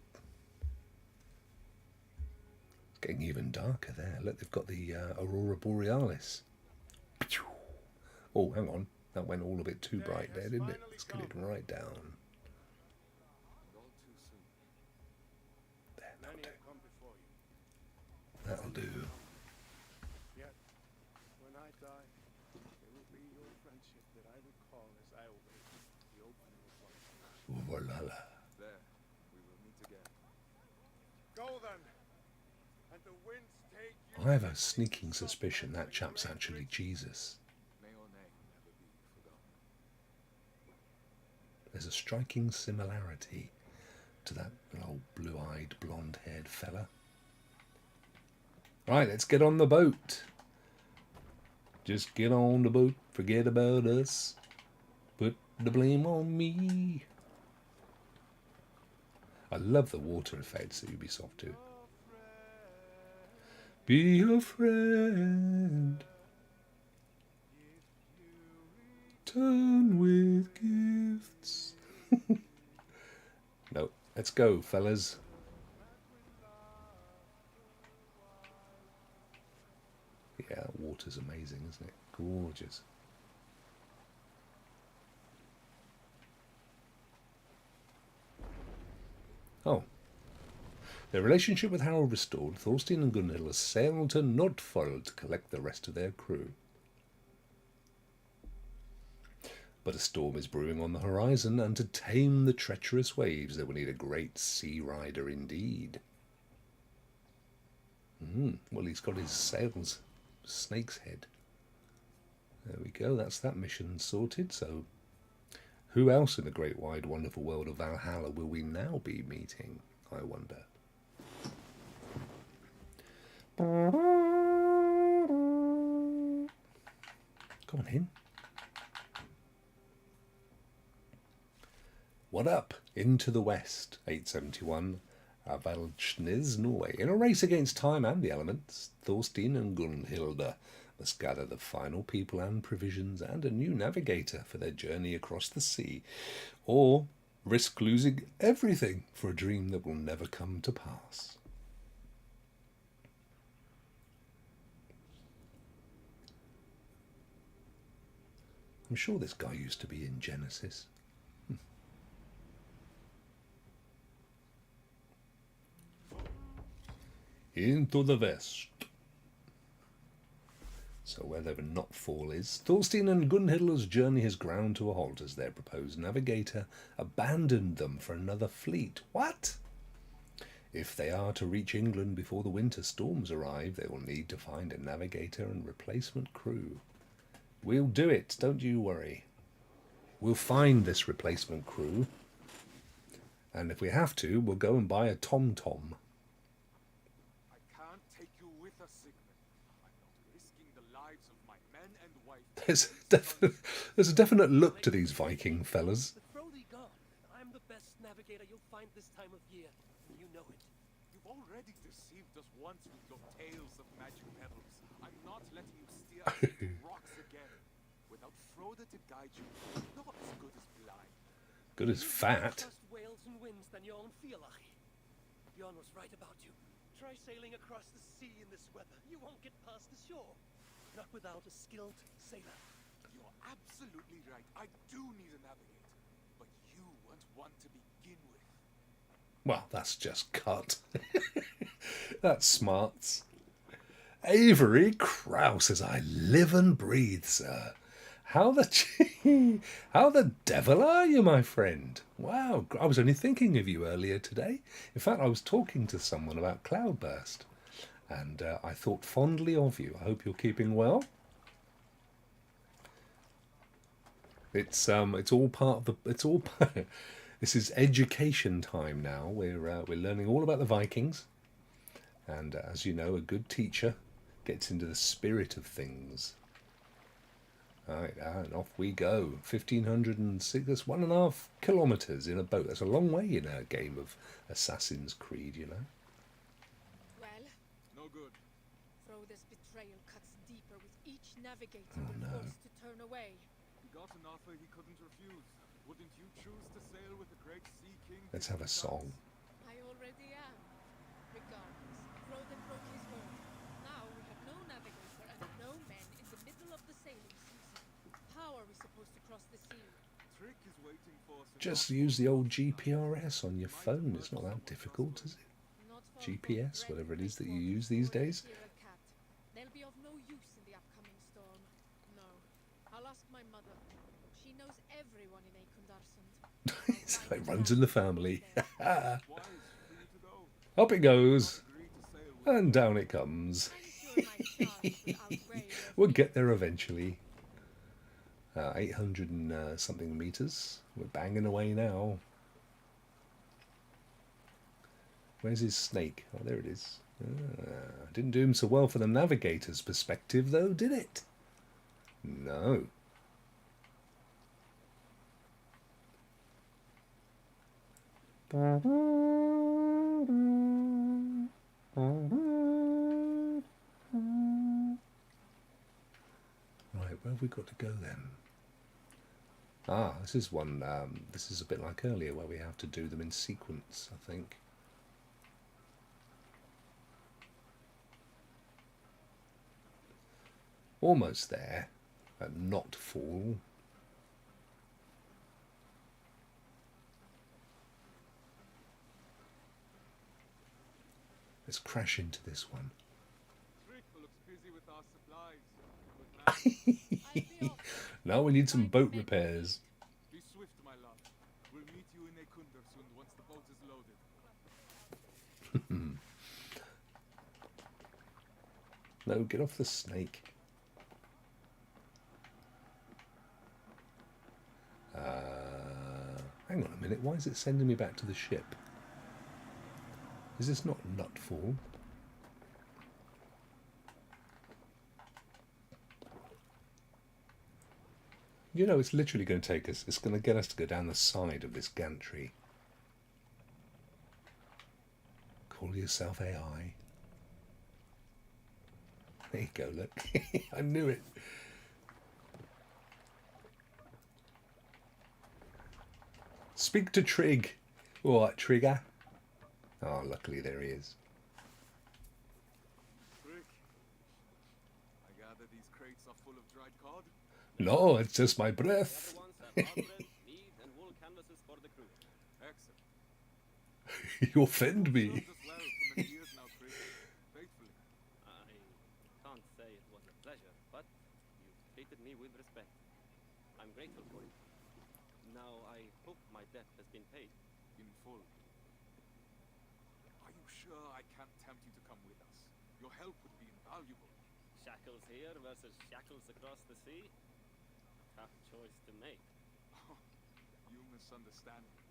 It's getting even darker there. Look, they've got the Aurora Borealis. Oh, hang on. That went all a bit too bright there, didn't it? Let's get it right down. And all too soon. There, Many that'll do. have come before you. That'll do. Yet, when I die, it will be your friendship that I recall as I await the opening of one. Valhalla. There. We will meet again. Go then, and the winds take you. I have a sneaking suspicion that chap's actually Jesus. May your name never be forgotten. There's a striking similarity to that little blue-eyed, blonde-haired fella. Right, let's get on the boat. Just get on the boat, forget about us. Put the blame on me. I love the water effects that Ubisoft do. Be a friend. Turn with gifts. No, let's go, fellas. Yeah, water's amazing, isn't it? Gorgeous. Oh. Their relationship with Harold restored, Thorstein and Gunhild sailed to Nordfold to collect the rest of their crew. But a storm is brewing on the horizon, and to tame the treacherous waves they will need a great sea rider indeed. Well, he's got his sails, snake's head. There we go, that's that mission sorted. So, who else in the great wide wonderful world of Valhalla will we now be meeting, I wonder? Come on in. What up? Into the west, 871, Avaldsnes, Norway. In a race against time and the elements, Thorstein and Gunhild must gather the final people and provisions and a new navigator for their journey across the sea, or risk losing everything for a dream that will never come to pass. I'm sure this guy used to be in Genesis. Into the west. So where the Notfall is, Thorstein and Gunhild's journey has ground to a halt as their proposed navigator abandoned them for another fleet. What? If they are to reach England before the winter storms arrive, they will need to find a navigator and replacement crew. We'll do it, don't you worry. We'll find this replacement crew, and if we have to, we'll go and buy a TomTom. I can't take you with us, Sigmund. I'm not risking the lives of my men and wife. There's a definite look to these Viking fellas. With Brody gone, I'm the best navigator you'll find this time of year, and you know it. You've already already deceived us once with your tales of magic pebbles. I'm not letting you steer us into rocks again. Without Froda to guide you, not as good as blind. Good as fat. Trust whales and winds than your own Fialachi. Bjorn was right about you. Try sailing across the sea in this weather. You won't get past the shore. Not without a skilled sailor. You're absolutely right. I do need a navigator. But you weren't one to begin with. Well, that's just cut. That's smarts. Avery Krause says, I live and breathe, sir. How the devil are you, my friend? Wow, I was only thinking of you earlier today. In fact, I was talking to someone about Cloudburst, and I thought fondly of you. I hope you're keeping well. It's all part of the. It's all. This is education time now. We're learning all about the Vikings, and as you know, a good teacher gets into the spirit of things. All right, and off we go. 1,506. That's 1.5 kilometers in a boat. That's a long way in a game of Assassin's Creed, you know. Well, No good. Froda's betrayal cuts deeper with each navigator we're forced to turn away. He got an offer he couldn't refuse. Wouldn't you choose to sail with the great sea king? Let's have a song. I already am. Regardless, Froda broke his word. Now we have no navigator and no men in the middle of the sailing season. How are we supposed to cross the sea? Trick is waiting for us. Just use the old GPRS on your phone. It's not that difficult, is it? Not far GPS, from whatever it is that you Dreadful use these Warrior days. Hero Cat. They'll be of no use in the upcoming storm. No. I'll ask my mother. She knows everyone in Akondarsund. So it runs in the family. Wise for you to go. Up it goes, Agree to sail with and down it comes. I'm sure my chance will outweigh your We'll get there eventually. 800 and something meters. We're banging away now. Where's his snake? Oh, there it is. Didn't do him so well for the navigator's perspective, though, did it? No. Right, where have we got to go then? Ah, this is one. This is a bit like earlier, where we have to do them in sequence, I think. Almost there, at Notfall. Let's crash into this one. Trick looks busy with our supplies. Now we need some boat repairs. Be swift, my love. We'll meet you in Akondarsund once the boat is loaded. No, get off the snake. Hang on a minute, why is it sending me back to the ship? Is this not Nutfall? You know, it's literally going to take us, it's going to get us to go down the side of this gantry. Call yourself AI. There you go, look. I knew it. Speak to Trig. What, Trigger? Oh, luckily there he is. Trick. I gather these crates are full of dried cod? No, it's just my breath. The other ones have hot bread, meat, and wool canvases for the crew. Excellent. You offend me. Served us well for many years now, Trick. Faithfully. I can't say it was a pleasure, but you treated me with respect. I'm grateful for it. Now I hope my debt has been paid. In full. Are you sure I can't tempt you to come with us? Your help would be invaluable. Shackles here versus shackles across the sea? Tough choice to make. You misunderstand me.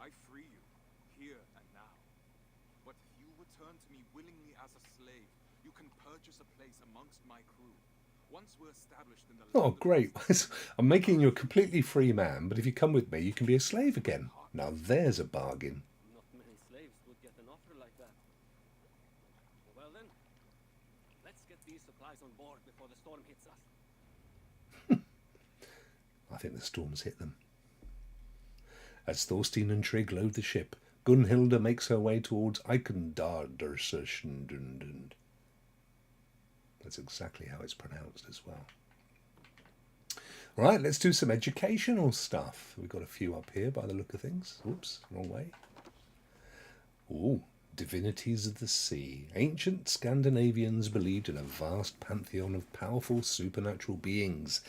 I free you, here and now. But if you return to me willingly as a slave, you can purchase a place amongst my crew. Once we're established in the Oh, land of great. Israel, I'm making you a completely free man, but if you come with me, you can be a slave again. Now there's a bargain. Not many slaves would get an offer like that. Let's get these supplies on board before the storm hits us. I think the storm's hit them. As Thorstein and Trig load the ship, Gunhilda makes her way towards Eikendardersund. That's exactly how it's pronounced as well. Right, let's do some educational stuff. We've got a few up here by the look of things. Oops, wrong way. Ooh, divinities of the sea. Ancient Scandinavians believed in a vast pantheon of powerful supernatural beings.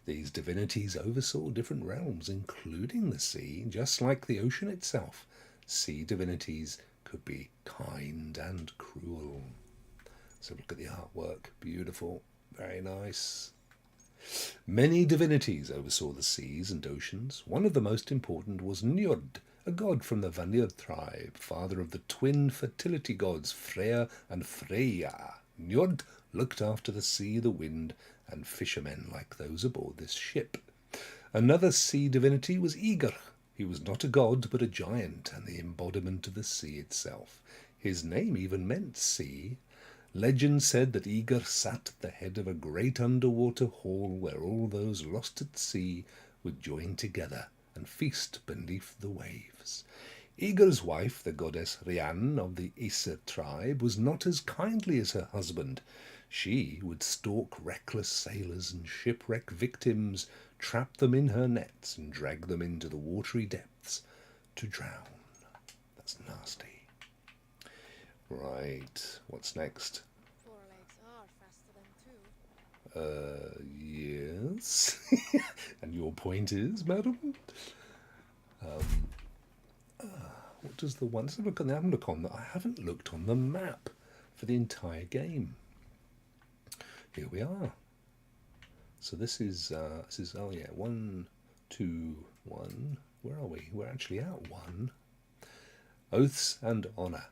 These divinities oversaw different realms, including the sea, just like the ocean itself. Sea divinities could be kind and cruel. So look at the artwork. Beautiful. Very nice. Many divinities oversaw the seas and oceans. One of the most important was Njord, a god from the Vanir tribe, father of the twin fertility gods Freyr and Freyja. Njord looked after the sea, the wind, and fishermen like those aboard this ship. Another sea divinity was Ygr. He was not a god, but a giant, and the embodiment of the sea itself. His name even meant sea. Legend said that Ygr sat at the head of a great underwater hall where all those lost at sea would join together and feast beneath the waves. Ygr's wife, the goddess Rhiann of the Aesir tribe, was not as kindly as her husband. She would stalk reckless sailors and shipwreck victims, trap them in her nets, and drag them into the watery depths to drown. That's nasty. Right, what's next? Four legs are faster than two. Yes. And your point is, madam? What does the one? Let's look on the. I haven't looked on the map for the entire game. Here we are. So this is oh yeah, 1, 2, 1. Where are we? We're actually at 1. Oaths and honour.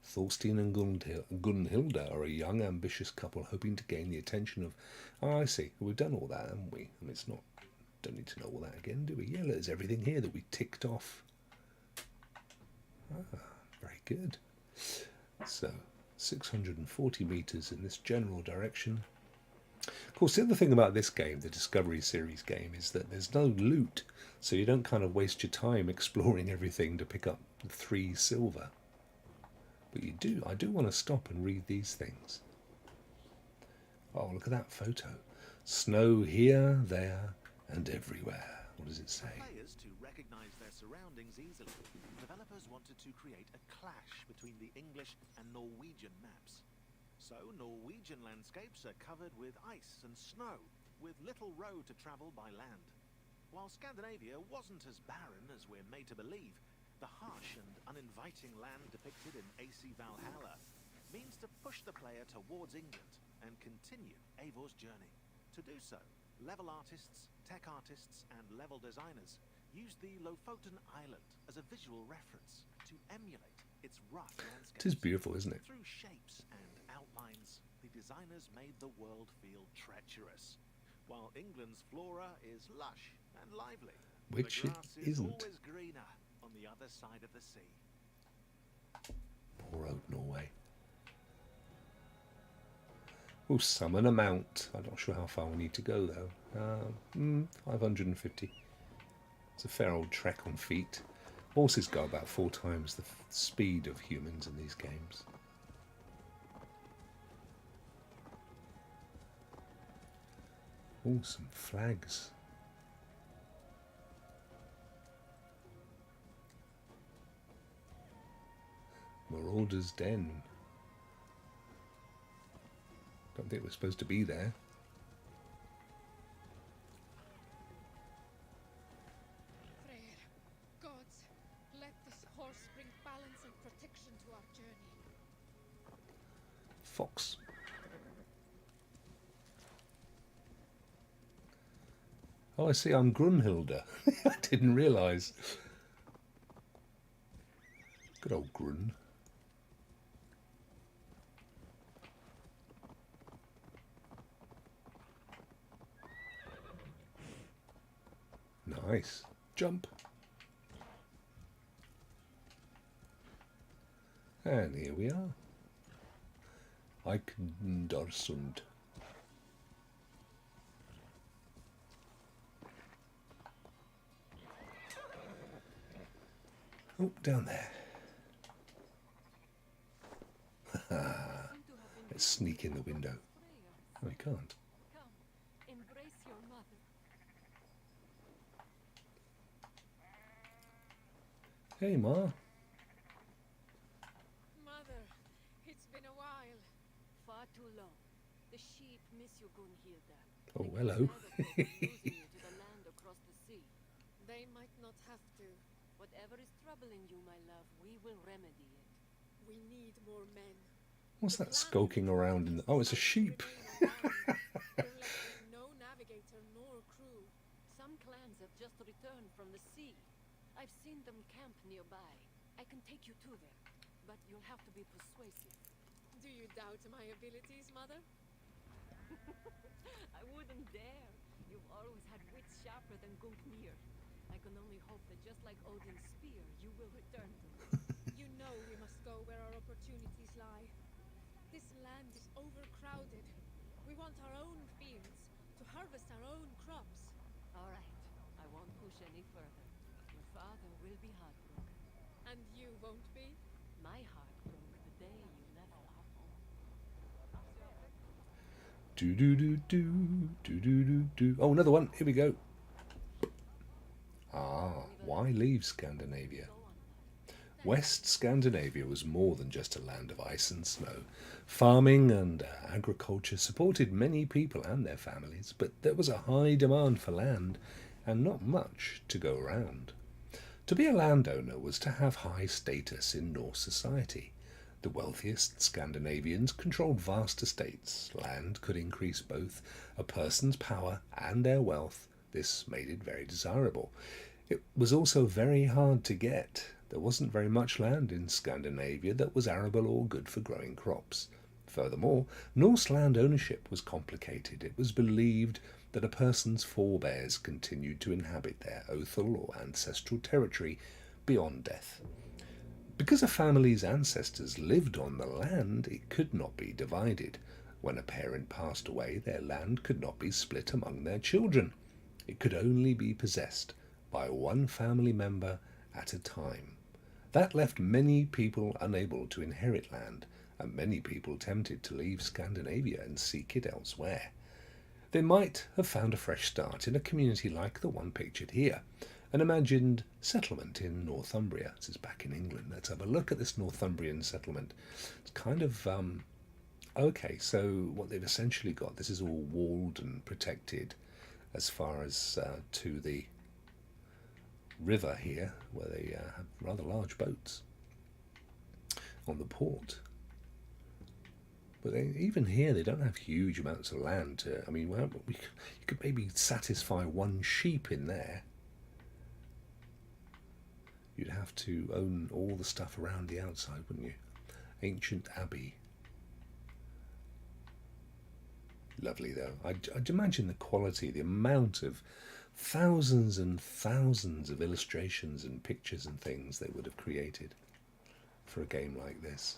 Thorstein and Gunhilda are a young, ambitious couple hoping to gain the attention of... Oh, I see. We've done all that, haven't we? I mean, it's not... Don't need to know all that again, do we? Yeah, there's everything here that we ticked off. Ah, very good. So, 640 metres in this general direction. Of course, the other thing about this game, the Discovery Series game, is that there's no loot. So you don't kind of waste your time exploring everything to pick up 3 silver. But you do. I do want to stop and read these things. Oh, look at that photo. Snow here, there, and everywhere. What does it say? For players to recognise their surroundings easily, developers wanted to create a clash between the English and Norwegian maps. So Norwegian landscapes are covered with ice and snow, with little road to travel by land. While Scandinavia wasn't as barren as we're made to believe, the harsh and uninviting land depicted in AC Valhalla means to push the player towards England and continue Eivor's journey. To do so, level artists, tech artists, and level designers used the Lofoten Island as a visual reference to emulate its rough landscape. It is beautiful, isn't it? Through shapes and outlines, the designers made the world feel treacherous, while England's flora is lush and lively. Which the it grass is isn't. always greener on the other side of the sea. Poor old Norway. We'll summon a mount. I'm not sure how far we need to go though. 550. It's a fair old trek on feet. Horses go about 4 times the speed of humans in these games. Oh, some flags. Marauder's Den. Don't think we're supposed to be there. Freyr, gods, let this horse bring balance and protection to our journey. Fox. Oh, I see, I'm Grunhilda. I didn't realise. Good old Grun. Nice. Jump. And here we are. Eikendarsund. Oh, down there. Let's sneak in the window. Oh, we can't. Come, embrace your mother. Hey, Ma. Mother, it's been a while. Far too long. The sheep miss you, Gunhilda. Oh, hello. Losing you to the land across the sea. They might not have to. Whatever is troubling you, my love, we will remedy it. We need more men. What's that skulking around in the... Oh, it's a sheep. We're left with no navigator nor crew. Some clans have just returned from the sea. I've seen them camp nearby. I can take you to them, but you'll have to be persuasive. Do you doubt my abilities, Mother? I wouldn't dare. You've always had wits sharper than Gungnir. I can only hope that just like Odin's spear, you will return to me. You know we must go where our opportunities lie. This land is overcrowded. We want our own fields, to harvest our own crops. All right, I won't push any further. Your father will be heartbroken. And you won't be? My heart broke the day you left our home. Do do do do do do do do. Oh, another one. Here we go. Ah, why leave Scandinavia? West Scandinavia was more than just a land of ice and snow. Farming and agriculture supported many people and their families, but there was a high demand for land and not much to go around. To be a landowner was to have high status in Norse society. The wealthiest Scandinavians controlled vast estates. Land could increase both a person's power and their wealth. This made it very desirable. It was also very hard to get. There wasn't very much land in Scandinavia that was arable or good for growing crops. Furthermore, Norse land ownership was complicated. It was believed that a person's forebears continued to inhabit their oathal or ancestral territory beyond death. Because a family's ancestors lived on the land, it could not be divided. When a parent passed away, their land could not be split among their children. It could only be possessed by one family member at a time. That left many people unable to inherit land, and many people tempted to leave Scandinavia and seek it elsewhere. They might have found a fresh start in a community like the one pictured here, an imagined settlement in Northumbria. This is back in England. Let's have a look at this Northumbrian settlement. It's kind of... okay, so what they've essentially got, this is all walled and protected as far as to the river here, where they have rather large boats on the port. But even here, they don't have huge amounts of land to... I mean, you could maybe satisfy one sheep in there. You'd have to own all the stuff around the outside, wouldn't you? Ancient Abbey. Lovely, though. I'd imagine the quality, the amount of thousands and thousands of illustrations and pictures and things they would have created for a game like this.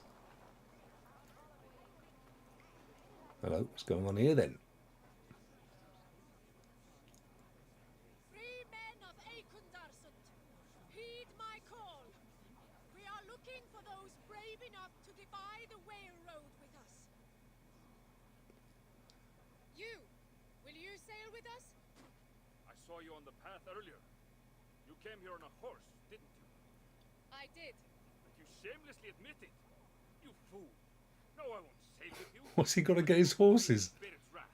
Hello, what's going on here then? Free men of Eikendarsund, heed my call. We are looking for those brave enough to defy the whale road with us. Will you sail with us? I saw you on the path earlier. You came here on a horse, didn't you? I did. But you shamelessly admitted. You fool. No, I won't sail with you. What's he got to get his horses? Spirit's wrath.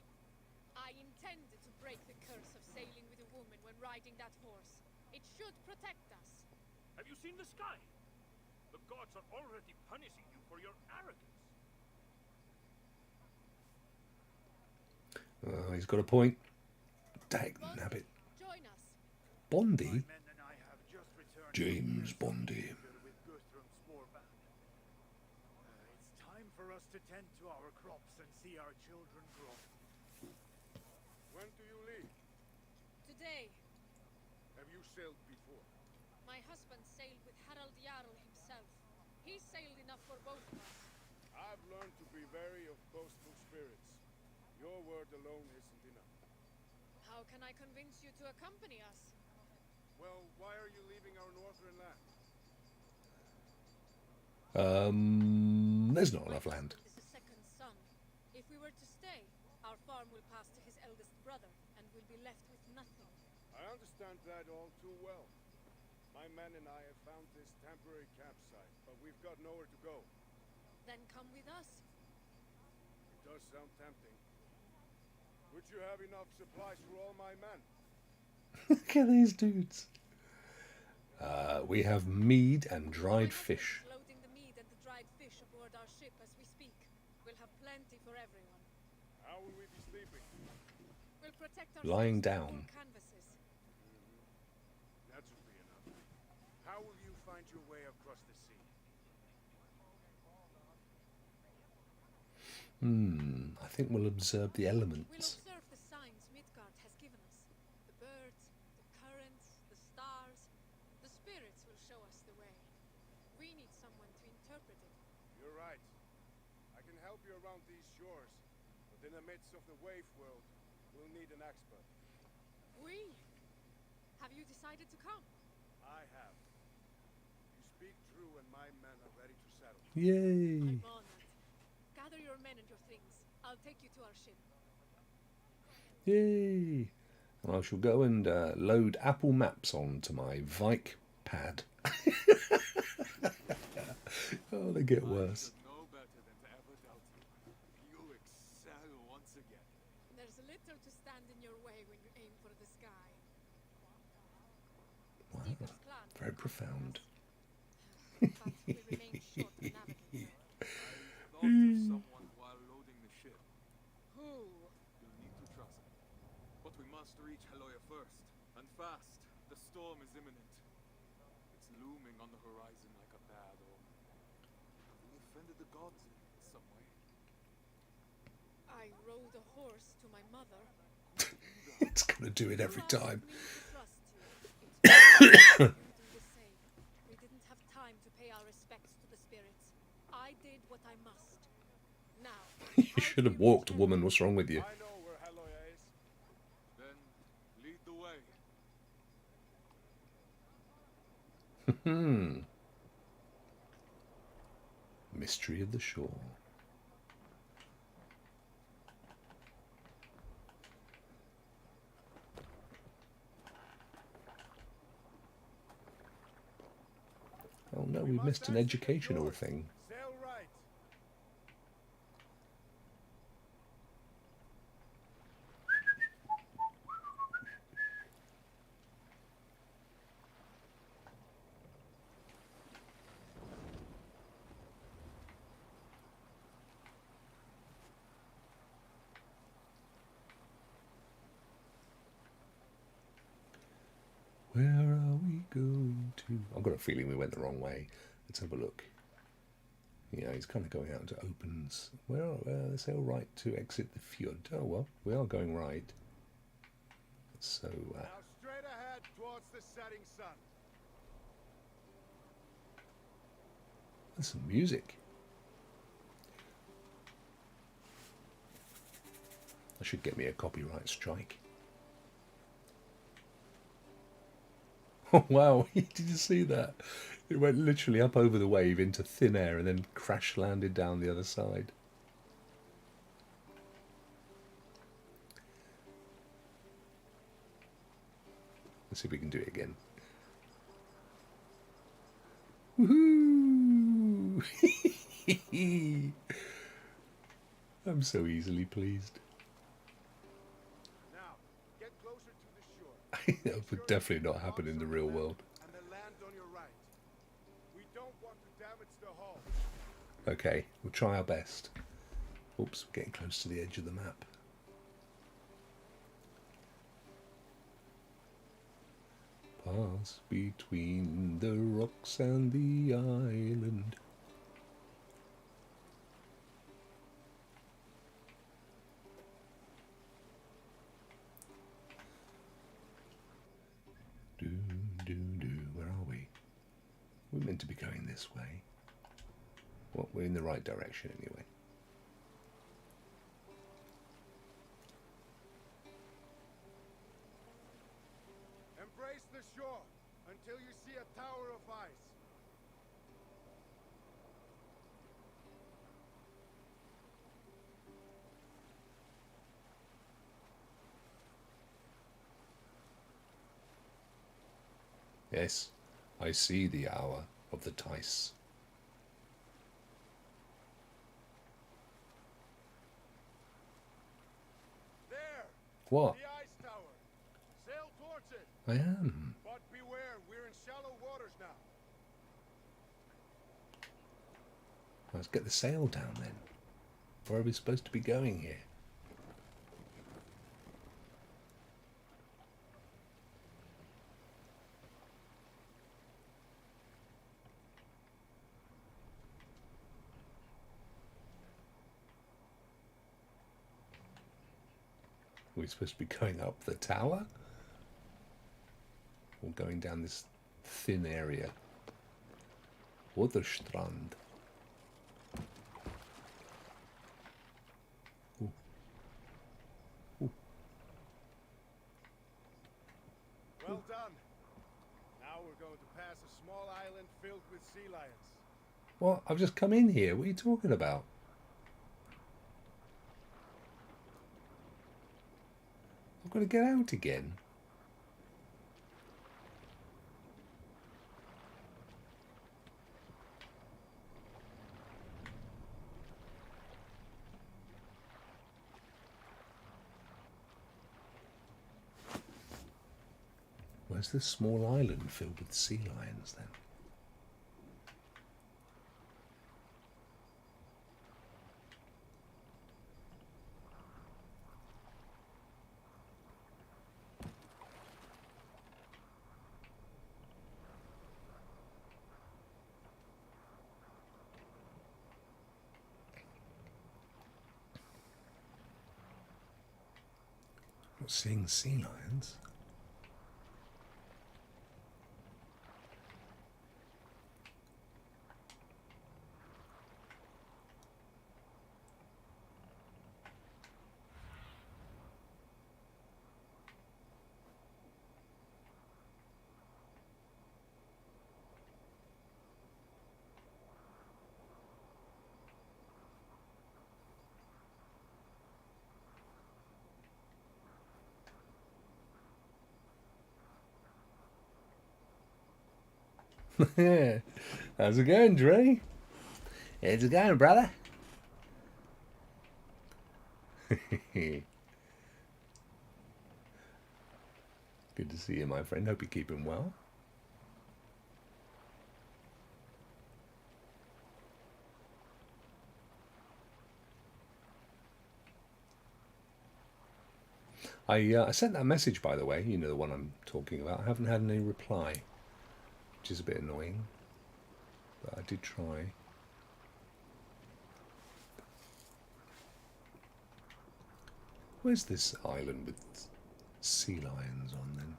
I intended to break the curse of sailing with a woman when riding that horse. It should protect us. Have you seen the sky? The gods are already punishing you for your arrogance. He's got a point. Dag nabbit. Join us. Bondy? Men and I have just returned James Bondy. with Guthrum's warband. It's time for us to tend to our crops and see our children grow. When do you leave? Today, Have you sailed before? my husband sailed with Harald Jarl himself. He sailed enough for both of us. I've learned to be wary of boastful spirits. Your word alone isn't enough. How can I convince you to accompany us? Well, why are you leaving our northern land? There's not enough land. Is a second son. If we were to stay, our farm will pass to his eldest brother, and we'll be left with nothing. I understand that all too well. My men and I have found this temporary campsite, but we've got nowhere to go. Then come with us. It does sound tempting. Would you have enough supplies for all my men? Look at these dudes. We have mead and dried fish. Loading the meat and the dried fish aboard our ship as we speak. We'll have plenty for everyone. How will we be sleeping? We'll protect our Lying down. canvases. That should be enough. How will you find your way across the sea? I think we'll observe the We'll elements. observe the signs Midgard has given us. The birds, the currents, the stars. The spirits will show us the way. We need someone to interpret it. You're right. I can help you around these shores, but in the midst of the wave world, we'll need an expert. We? Have you decided to come? I have. You speak true and my men are ready to settle. Yay! I'm honored. Gather your men and your things. I'll take you to our ship. Yay! And I shall go and load Apple Maps onto my Viking pad. Oh, they get worse. No better than to ever doubt you. You excel once again. There's little to stand in your way when you aim for the sky. Wow, Steeper's clan. very profound. But we remain short of navigators. Thought of someone while loading the ship. Who? You'll need to trust me. But we must reach Heloia first, and fast. The storm is imminent. It's looming on the horizon like a bad omen. We offended the gods in some way. I rode a horse to my mother. It's going to do it every time. We do the same. We didn't have time to pay our respects to the spirits. I did what I must. Now, You should have walked, woman. What's wrong with you? I know where Heloia is. Then lead the way. Mystery of the shore. Oh no, we missed an educational thing. Sail right. Where are we going to? I've got a feeling we went the wrong way. Let's have a look. Yeah, he's kind of going out into opens. They say all right to exit the fjord. Oh well, we are going right. So Now straight ahead towards the setting sun. there's some music. I should get me a copyright strike. Oh wow, did you see that? It went literally up over the wave into thin air and then crash landed down the other side. Let's see if we can do it again. Woohoo! I'm so easily pleased. Now, get closer to the shore. That would definitely not happen in the real world. And the land on your right. We don't want to damage the hull. Okay, we'll try our best. Oops, we're getting close to the edge of the map. Pass between the rocks and the island. Where are we? We're meant to be going this way. Well, we're in the right direction anyway. shore until you see a tower of ice. Yes, I see the hour of the dice. There! What? The ice tower. Sail towards it. I am. But beware, we're in shallow waters now. Let's get the sail down then. Where are we supposed to be going here? Are we supposed to be going up the tower? Or going down this thin area? Strand. Ooh. Ooh. Well done. Now we're going to pass a small island filled with sea lions. What? I've just come in here. What are you talking about? I've got to get out again. Where's this small island filled with sea lions then? Not seeing sea lions. How's it going, Dre? How's it going, brother? Good to see you, my friend. Hope you're keeping well. I sent that message, by the way. You know the one I'm talking about. I haven't had any reply, which is a bit annoying. But I did try. Where's this island with sea lions on then?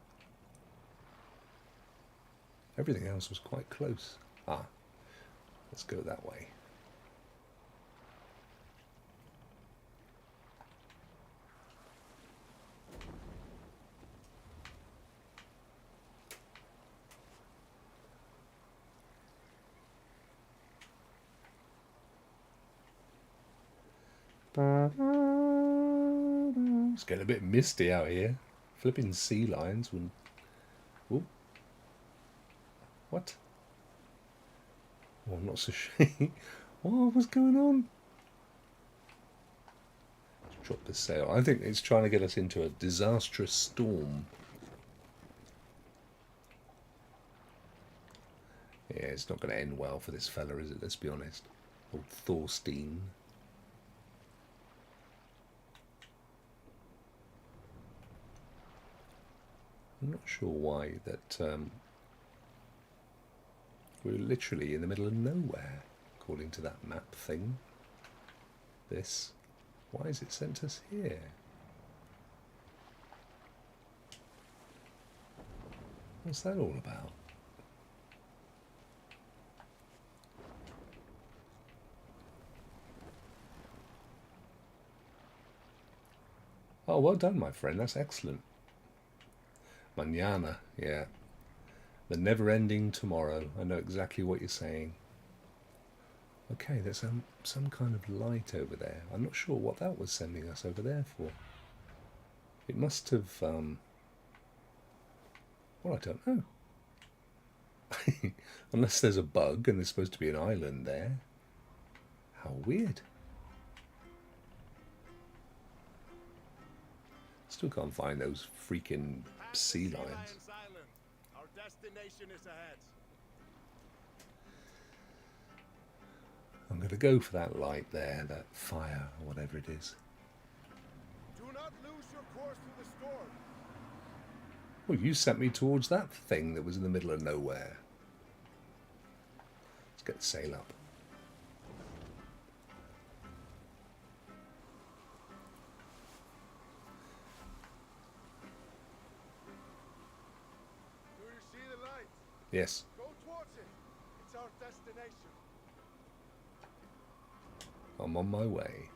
Everything else was quite close. Ah, let's go that way. It's getting a bit misty out here. Flipping sea lions wouldn't... Ooh. What? Oh, I'm not so sure. What was going on? Let's drop the sail. I think it's trying to get us into a disastrous storm. Yeah, it's not going to end well for this fella, is it? Let's be honest. Old Thorstein. I'm not sure why that we're literally in the middle of nowhere, according to that map thing. This. Why has it sent us here? What's that all about? Oh, well done, my friend. That's excellent. Mañana, yeah. The never-ending tomorrow. I know exactly what you're saying. Okay, there's some kind of light over there. I'm not sure what that was sending us over there for. It must have... well, I don't know. Unless there's a bug and there's supposed to be an island there. How weird. Still can't find those freaking sea lions. Our destination is ahead. I'm going to go for that light there, that fire, or whatever it is. Do not lose your course to the storm. Well, you sent me towards that thing that was in the middle of nowhere. Let's get the sail up. Do you see the light? Yes. Go towards it. It's our destination. I'm on my way.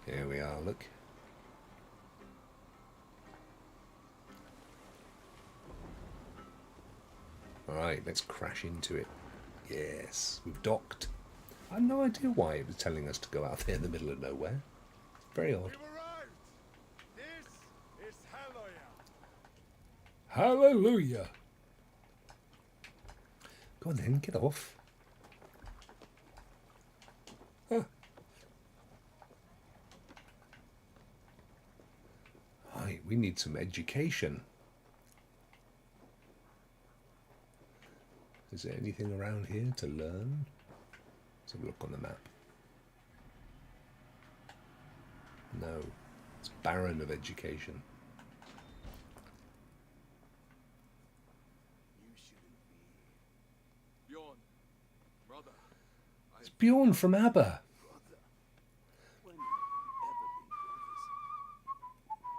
Here we are, look. Alright, let's crash into it. Yes, we've docked. I have no idea why it was telling us to go out there in the middle of nowhere. It's very odd. We've arrived. This is Hallelujah. Hallelujah! Go on then, get off. Huh. Right, we need some education. Is there anything around here to learn? Let's have a look on the map. No, it's barren of education. You shouldn't be. Bjorn, brother. It's Bjorn from ABBA. Brother. When have we ever been brothers?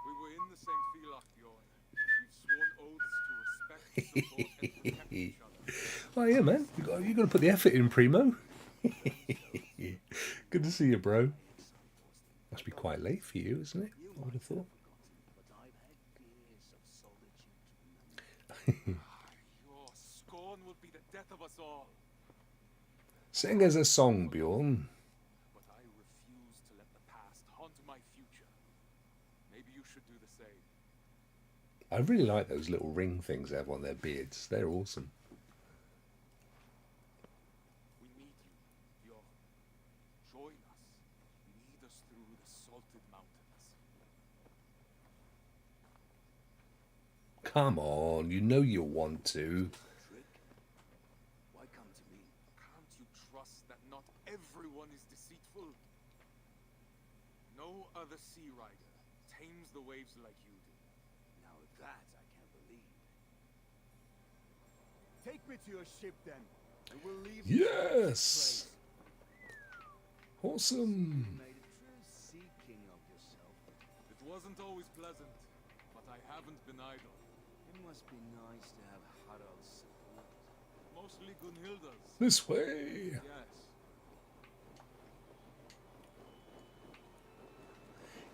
We were in the same field, Bjorn. We've sworn oaths to respect, support, and protect each other. Oh yeah, man, you got to put the effort in, primo. Good to see you, bro. Must be quite late for you, isn't it? I would have thought. Your scorn would be the death of us all. Sing us a song, Bjorn. But I refuse to let the past haunt my future. Maybe you should do the same. I really like those little ring things they have on their beards. They're awesome. We need you, Bjorn. Join us. Lead us through the salted mountains. Come on, you know you want to. Trick? Why come to me? Can't you trust that not everyone is deceitful? No other sea rider tames the waves like you do. Now that I can't believe. Take me to your ship then. And we'll leave Yes! Awesome. You made a true sea king of yourself. It wasn't always pleasant, but I haven't been idle. It must be nice to have Harald's support. Mostly Gunhilda's. This way. Yes.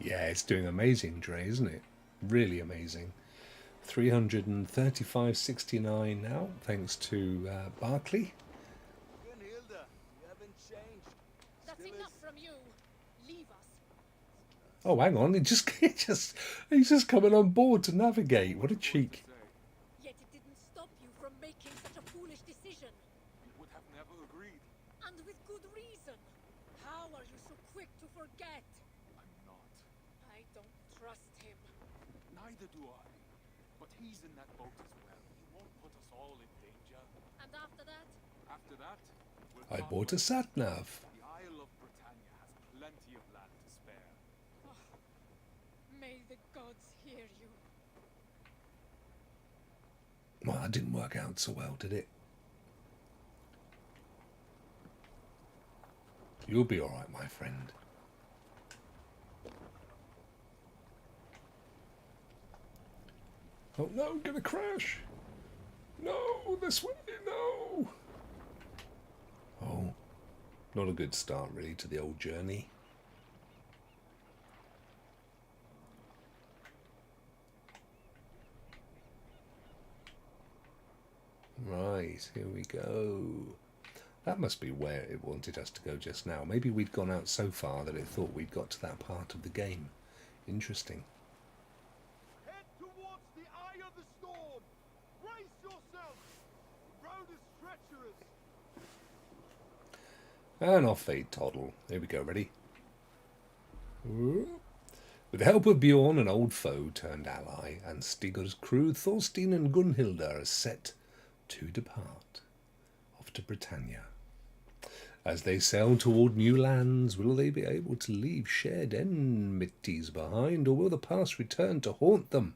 Yeah, it's doing amazing, Dre, isn't it? Really amazing. 335.69 now, thanks to Barclay. Gunhilda, you haven't changed. That's enough from you. Leave us. Oh, hang on, he's just coming on board to navigate. What a cheek. Yet it didn't stop you from making such a foolish decision. You would have never agreed. And with good reason. How are you so quick to forget? I'm not. I don't trust him. Neither do I. But he's in that boat as well. He won't put us all in danger. And after that? After that, we'll I come bought a west. sat-nav. The Isle of Britannia has plenty of land to spare. May the gods hear you. Well, that didn't work out so well, did it? You'll be all right, my friend. Oh no, I'm gonna crash. No, this way, no. Oh, not a good start really to the old journey. Right, here we go. That must be where it wanted us to go just now. Maybe we'd gone out so far that it thought we'd got to that part of the game. Interesting. Head towards the eye of the storm. Brace yourself. The road is treacherous. And off they toddle. Here we go, ready? With the help of Bjorn, an old foe turned ally, and Stigur's crew, Thorstein and Gunhilda, are set to depart. Off to Britannia. As they sail toward new lands, will they be able to leave shared enmities behind, or will the past return to haunt them?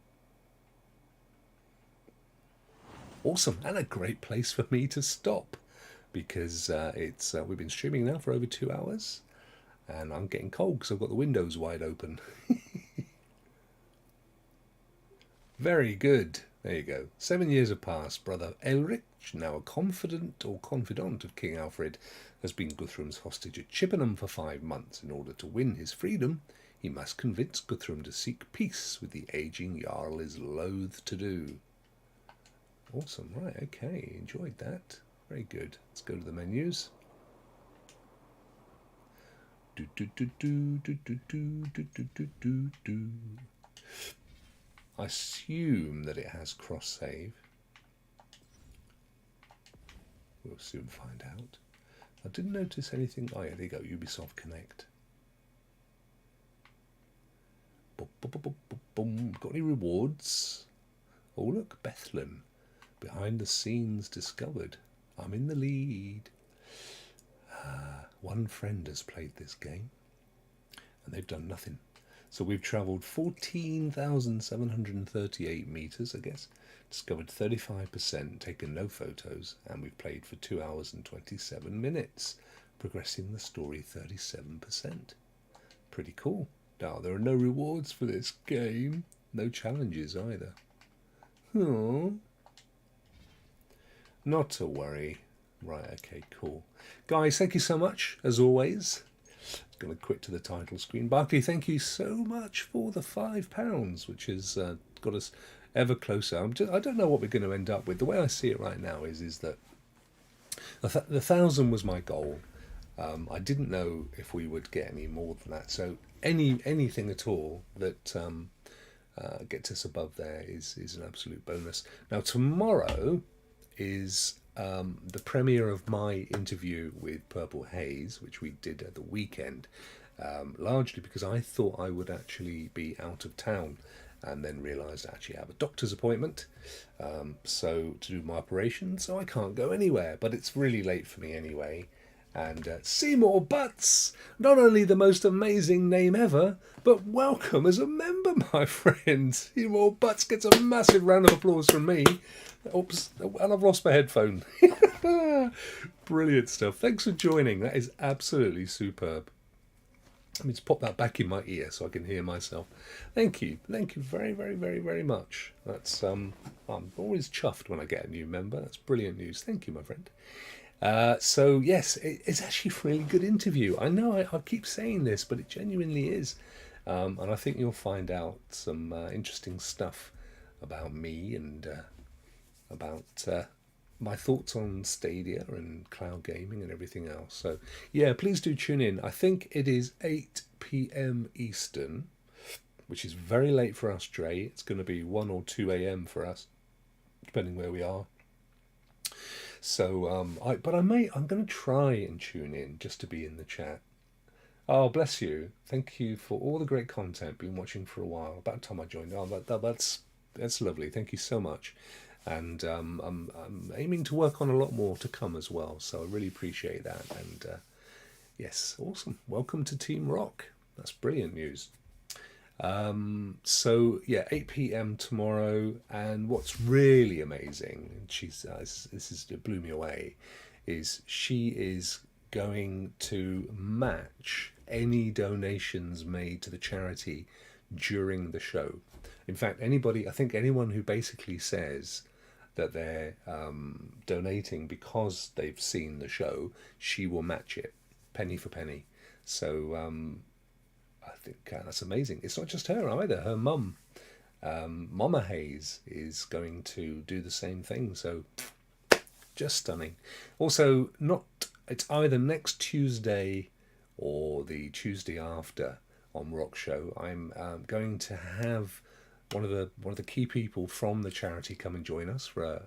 Awesome, and a great place for me to stop, because we've been streaming now for over 2 hours, and I'm getting cold because I've got the windows wide open. Very good. There you go. 7 years have passed. Brother Elric, now a confidant of King Alfred, has been Guthrum's hostage at Chippenham for 5 months. In order to win his freedom, he must convince Guthrum to seek peace with the aging Jarl is loath to do. Awesome. Right, okay. Enjoyed that. Very good. Let's go to the menus. I assume that it has cross-save. We'll soon find out. I didn't notice anything. Oh yeah, there you go. Ubisoft Connect. Boom. Got any rewards? Oh look, Bethlehem. Behind the scenes discovered. I'm in the lead. One friend has played this game, and they've done nothing. So we've travelled 14,738 metres, I guess, discovered 35%, taken no photos, and we've played for 2 hours and 27 minutes, progressing the story 37%. Pretty cool. Now, there are no rewards for this game, no challenges either. Oh, not to worry. Right, okay, cool. Guys, thank you so much, as always. Going to quit to the title screen. Barclay, thank you so much for the £5, which has got us ever closer. I don't know what we're going to end up with. The way I see it right now is that the 1,000 was my goal. I didn't know if we would get any more than that. So anything at all that gets us above there is an absolute bonus. Now tomorrow is the premiere of my interview with Purple Haze, which we did at the weekend, largely because I thought I would actually be out of town, and then realised I actually have a doctor's appointment so to do my operation, so I can't go anywhere. But it's really late for me anyway. And Seymour Butts, not only the most amazing name ever, but welcome as a member, my friend. Seymour Butts gets a massive round of applause from me. Oops, and I've lost my headphone. Brilliant stuff. Thanks for joining. That is absolutely superb. Let me just pop that back in my ear so I can hear myself. Thank you. Thank you very, very, very, very much. That's I'm always chuffed when I get a new member. That's brilliant news. Thank you, my friend. So yes, it's actually a really good interview. I know I keep saying this, but it genuinely is. And I think you'll find out some interesting stuff about me and about my thoughts on Stadia and cloud gaming and everything else. So yeah, please do tune in. I think it is 8 p.m. Eastern, which is very late for us, Dre. It's going to be 1 or 2 a.m. for us, depending where we are. So I'm going to try and tune in just to be in the chat. Oh, bless you. Thank you for all the great content. Been watching for a while. About the time I joined. Oh, that's lovely. Thank you so much. And I'm aiming to work on a lot more to come as well. So I really appreciate that. And yes, awesome. Welcome to Team Rokk. That's brilliant news. So yeah, 8 p.m. tomorrow. And what's really amazing, and it blew me away, is she is going to match any donations made to the charity during the show. In fact, I think anyone who basically says that they're donating because they've seen the show, she will match it penny for penny. So I think that's amazing. It's not just her either. Her mum, Mama Hayes, is going to do the same thing. So just stunning. Also, it's either next Tuesday or the Tuesday after on Rokk Show. I'm going to have one of the key people from the charity come and join us for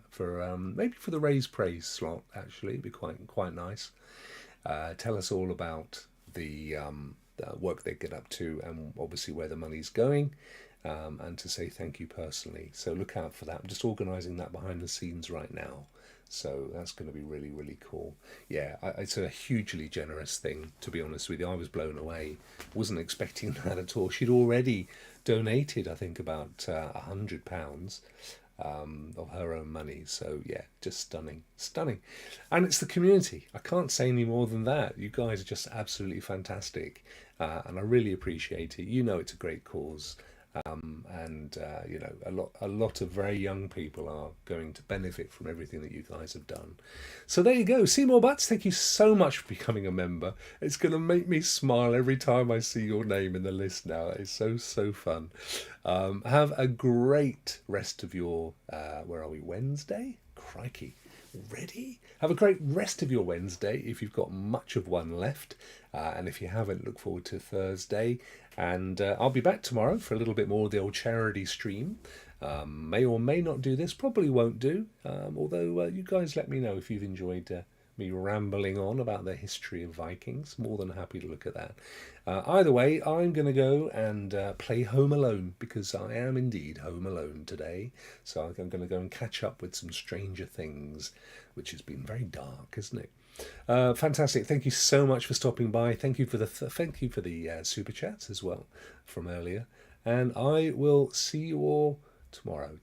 maybe for the Raise Praise slot. Actually, it'd be quite nice. Tell us all about the work they get up to, and obviously where the money's going, and to say thank you personally. So look out for that. I'm just organising that behind the scenes right now. So that's going to be really, really cool. Yeah, it's a hugely generous thing, to be honest with you. I was blown away. Wasn't expecting that at all. She'd already donated, I think, about £100 of her own money. So yeah, just stunning. And it's the community. I can't say any more than that. You guys are just absolutely fantastic, and I really appreciate it. You know, it's a great cause. And you know, a lot of very young people are going to benefit from everything that you guys have done. So there you go. Seymour Butts, thank you so much for becoming a member. It's going to make me smile every time I see your name in the list now. It's so fun. Have a great rest of your where are we, Wednesday? Crikey, already? Have a great rest of your Wednesday if you've got much of one left, and if you haven't, look forward to Thursday. And I'll be back tomorrow for a little bit more of the old charity stream. May or may not do this, probably won't do, although you guys let me know if you've enjoyed me rambling on about the history of Vikings. More than happy to look at that. Either way, I'm going to go and play Home Alone, because I am indeed home alone today. So I'm going to go and catch up with some Stranger Things, which has been very dark, isn't it? Fantastic. Thank you so much for stopping by. Thank you for the super chats as well from earlier. And I will see you all tomorrow.